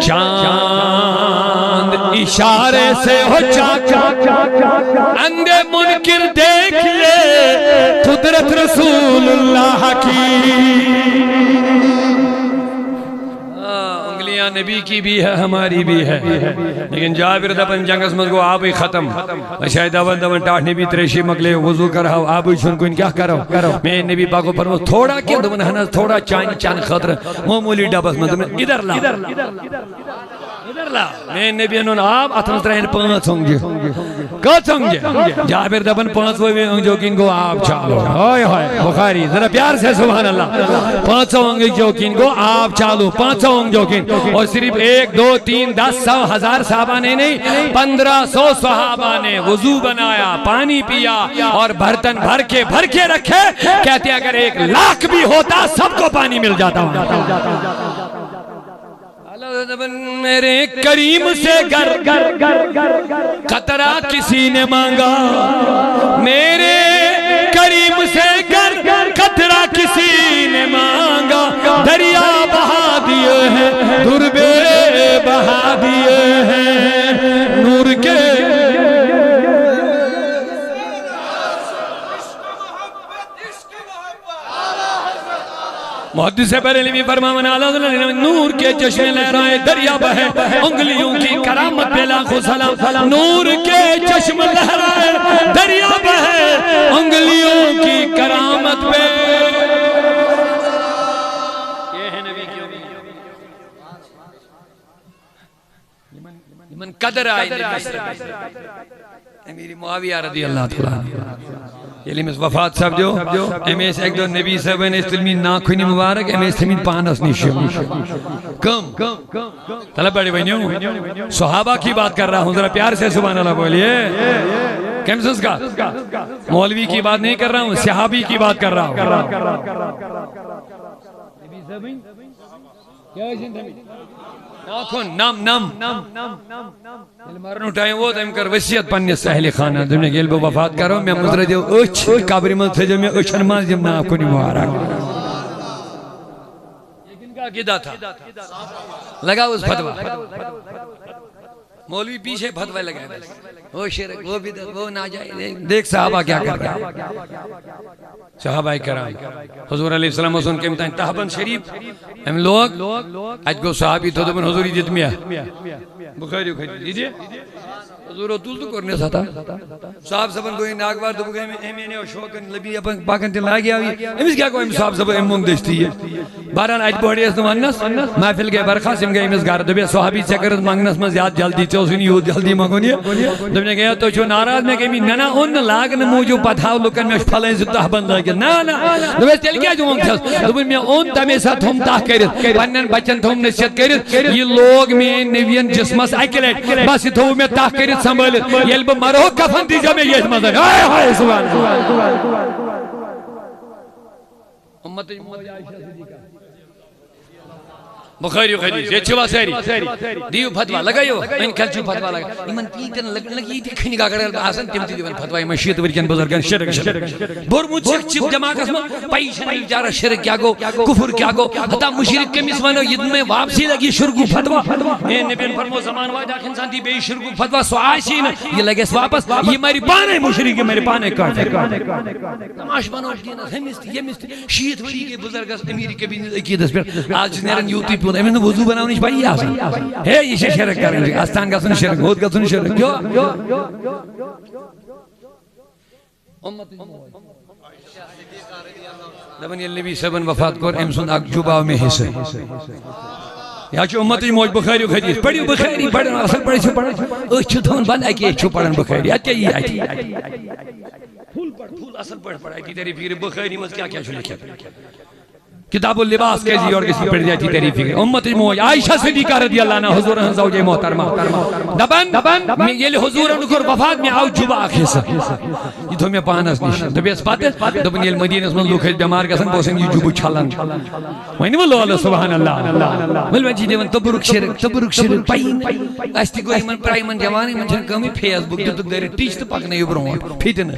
چاند اشارے سے ہو چاچا اندھے منکر دیکھ لے قدرت رسول اللہ کی انگلیاں نبی کی بھی ہے ہماری بھی ہے لیکن جابر دبن جنگس مزگو آبی ختم شاید دبن ٹاٹھنی بھی تریشی مگلے وضو کرہو آبی شنکن کیا کرو میں نبی پاکو پر تھوڑا کیا دبن ہنس تھوڑا چان خطر معمولی ڈبس میں ادھر لا اللہ میں نبی انہوں آب اتمس ترین 5 ہونگے کت ہونگے جابر دبن 5 ہونگے کن کو آب چالو ہوئے ہوئے بخاری ذرا پیار سے سبحان اللہ 500 ہونگے جو کن کو آب چالو 500 ہونگے جو کن اور صرف 1 2 3 10 100 1000 صحابہ نے نہیں 1500 صحابہ نے وضو بنایا پانی پیا اور برتن بھر کے رکھے کہتے ہیں اگر 1 لاکھ بھی ہوتا سب کو پانی مل جاتا میرے کریم سے قطرہ کسی نے مانگا میرے کریم سے قطرہ کسی نے مانگا دریا بہا دیے ہیں دربے بہا دیے ہیں نور کے محدث بریلوی فرماون اعلیٰ نور کے چشمے لہرائے دریا بہے انگلیوں کی کرامت پہ لاکھوں سلام نور کے چشمے لہرائے دریا بہے انگلیوں کی کرامت پہ یہ ہے نبی کی من قدر آئی امیر معاویہ رضی اللہ تعالیٰ یلی میں وفات صاحب جو امیس ایک دو نبی صاحب نے استلمی ناکھنی مبارک امیس تمین پانس نیشو کم طلب بڑی بینیوں صحابہ کی بات کر رہا ہوں ذرا پیار سے سبحان اللہ بولیے کم سنس کا مولوی کی بات نہیں کر رہا ہوں صحابی کی بات کر رہا ہوں نبی صاحب کیا ہے ناکھن نم مرن اٹھائیں وہ تم کر وسیعت پنی سہل خانہ تم نے گیل بو وفات کرو میں مدر دیو اچھ قبری من تھے جو میں اچھن ماز جب ناکھنی مبارک یہ کن کا عقیدہ تھا لگا اس فتوہ مولوی پیچھے فتوہ لگائے وہ شرک وہ بدعت وہ ناجائز دیکھ صحابہ کیا کر گیا صحابہ کرام حضور علیہ السلام حسن کے امتحان تحبن شریف ہم لوگ آج کو صحابی تو دبن حضوری جت میں بخاری دیجئے حضور اتول تو کرنے ساتھا صاحب سبن کوئی ناکبار تو بگئے میں اور شوکن لبی اپن پاکن تل آگیا ہوئی امیس کیا کوئی صاحب سبن امون دشتی ہے باران آج بڑی اس نمانس محفل گئے برخاسم گئے امیس گار دبی صحابی چکرت مانگنس میں زیاد جلدی چوسنی ہو جلدی مانگونی دب نے گیا تو چھو ناراض میں کہمی ننا ان لاغن موجو پتھاو لکن میں پھلیں سے تحبند لگے نا نا دب تل کیا جو مانگتاس دب میں ان تمی ساتھ ہم تاہ کرت پنن بچن تھوم نسیت کرت یہ لوگ میں نوین جسمس اکلیٹ بس تھو میں تاہ کرت سنبھلت یلب مرو کفن دیجا میں یہ مزر آئے آئے سبحان امت محمد عائشہ صدیقہ بخاری حدیث یہ چھوا سیری دیو فتوہ لگایو ان کلچو فتوہ لگا ایمن پیکن لگی تھی کھنی کا کرل آسن تیم تی دیون فتوہ مشیت ورکن بزرگن شرک بورمود چپ جمع قسم پیشن بیچارہ شرک کیا گو کفر کیا گو حتی مشرک کے مسمانو ید میں واپسی لگی شرکو فتوہ اے نبی فرمو زمان واجہ انسان دی بے شرکو فتوہ سو آشین یہ لگے اس واپس یہ میری پانے مشرک میری پانے کافر تماش بنو ہمستی یہ مستی شیط وری کے بزرگ امیر کے بھی عقیدت پر آج نیرن یوتی پہ امیس نے وضو بناونی چاہیے آسان ہے یہ شرک کریں گے آستان کا سن شرک ہوت کا سن شرک کیوں لبن یہ نبی سبن وفات کر امسن اک جباو میں حصہ یا چھو امتی موج بخاری و حدیث پڑھی بخاری پڑھن اصل پڑھی چھو پڑھن اچھو تھون بند ہے کہ چھو پڑھن بخاری اچھا یہ آئی پھول پڑھ پھول اصل پڑھ کی تیری پھر بخاری مز کیا کیا چھو لکھا کتاب اللباس کیسی اور کسی پڑھ جاتی تعریفی گئی امت موج عائشہ صدیقہ رضی اللہ عنہ حضور زوج محترمہ دبن یہ حضور انکر وفات میں آو جبا آخیسا یہ تو میں پانس نیشن دبی اس پاتے دبن یہ مدینہ اس من لوگ بیمار کسن بوسن یہ جبو چھلن وینی واللہ اللہ سبحان اللہ ملوان جی دیون تبرک شرک پائین استی گوئی من پرائی من جوانی من چھن کمی فیس بک جو تو دیر ٹیچ تو پاک نہیں برون فیتن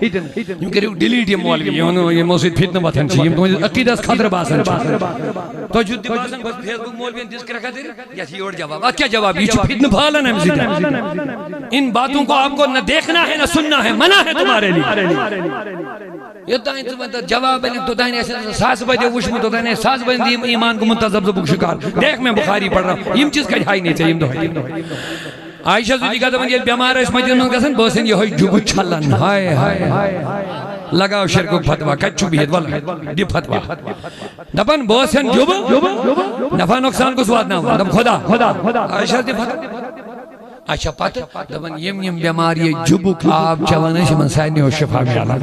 یم کریو ڈیلیٹ یہ مولوی یہ موسید فیتن باتن چی یم عقیدہ اس خطر باسن چی تو جو دباسن بس فیس بک مولوی دس کرکا دیر یا تھی اور جواب کیا جواب یہ چھو فیتن بھالا نہ مزید ان باتوں کو آپ کو نہ دیکھنا ہے نہ سننا ہے منع ہے تمہارے لیے یہ تائیں تو جواب ہے تو تائیں ایسے ساس بجے وشم تو تائیں ساس بجے دیم ایمان کو منتظب زبک شکار دیکھ میں بخاری پڑھ رہا ہوں یہ چیز کا جھائی نہیں چاہیے عائشہ صدیقہ دبن یہ بیمار ہے اس مجھے گسن بوسن یہ ہوئی جبو چھلن ہائے لگاو شرکو فتوہ کچھو بھی والا دی فتوہ دبن بوسن جبو نفع نقصان کو سواد نہ ہوا دب خدا عائشہ دی فتوہ اچھا پتہ دپن یم بیمار یہ جبک آب چوان یمن سارنی شفا ملان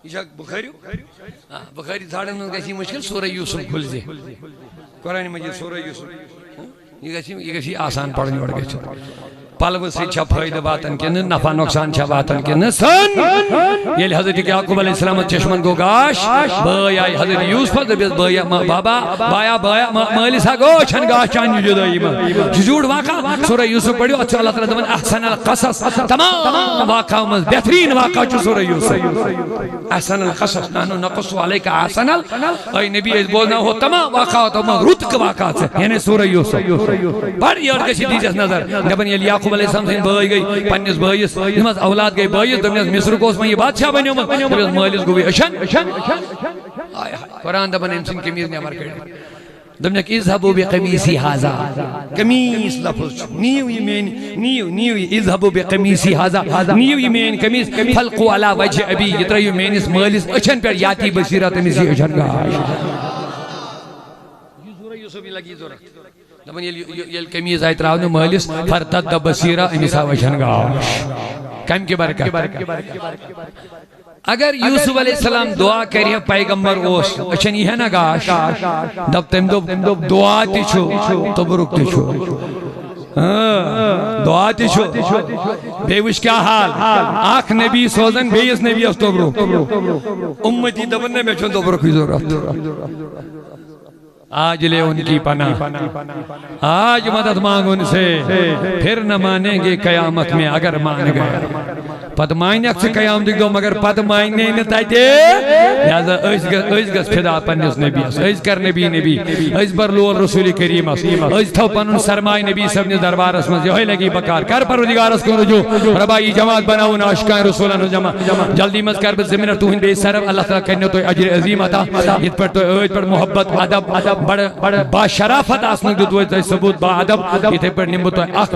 یہ بخاری ژھانڈن من گژھِ مشکل سورہ یوسف کھلزِ قرآن مجید سورہ یوسف یہ گژھِ آسان پڑھن یور گژھِ پلو سی چھا فائدہ واتن کن نفع نقصان چھا واتن کن سن یل حضرت یعقوب علیہ السلام چشمن گو گاش بھائی آئی حضرت یوسف دبیس بھائی بابا بایا مالی سا گو چھن گاش چانی جدائی میں جھوٹ واقع سورہ یوسف پڑھو اچھا اللہ تعالیٰ دمن احسن القصص تمام واقع میں بہترین واقع چھو سورہ یوسف احسن القصص نحن نقص علیک احسن اے نبی اس بولنا ہو تمام واقع تمام رتق واقع سے یعنی سورہ یوسف پڑھ یہ اور کسی دیجس نظر دبن یل یعقوب علیہ السلام سے بھائی گئی پنیس بھائیس دمس اولاد گئی بھائیس دمس مصر کو اس میں یہ بادشاہ بنیو دمس مالس گوئی اشن قرآن دبن امسن کمیز نیمار کردی دمس اذهبوا بقمیسی هذا قمیس لفظ نیو یمین نیو اذهبوا بقمیسی هذا نیو یمین قمیس فلقوا على وجه ابی یتریو مینس مالس اشن پر یاتی بصیرت مسی اشن گاش یہ سورہ یوسف لگی ضرورت دپن یل قمیض آئی تراؤن مالس فرتد بصیرہ امسا وشن گاش کم کی برکت اگر یوسف علیہ السلام دعا کریے پیغمبر اوس اچھن یہ ہے نا گاش دب تم دعا تی چھو تبرک تی چھو دعا تی چھو بیوش کیا حال آنکھ نبی سوزن بیس نبی اس تبرک امتی دبن نے میں چھو تبرک ہی ضرورت آج لے ان کی پناہ آج مدد مانگ ان سے پھر نہ مانیں گے قیامت میں اگر مان گئے پت مائن اکس قیام دیکھ دو مگر پت مائن نہیں نتائی دے لہذا ایز گس پھدا پنیس نبی ایز کر نبی ایز برلول رسول کریم ایز تھو پنن سرمائی نبی سبنی دربار اسمز یہ لگی بکار کر پروردگار اس کو رجوع ربائی جماعت بناو ناشکائن رسولان جمع جلدی مز کر بزمینر تو ہن بے سرم اللہ تعالیٰ کرنے تو اجر عظیم عطا یہ پر تو ایز پر محبت ادب با شرافت آسنگ دو ثبوت با ادب یہ پر نمبر تو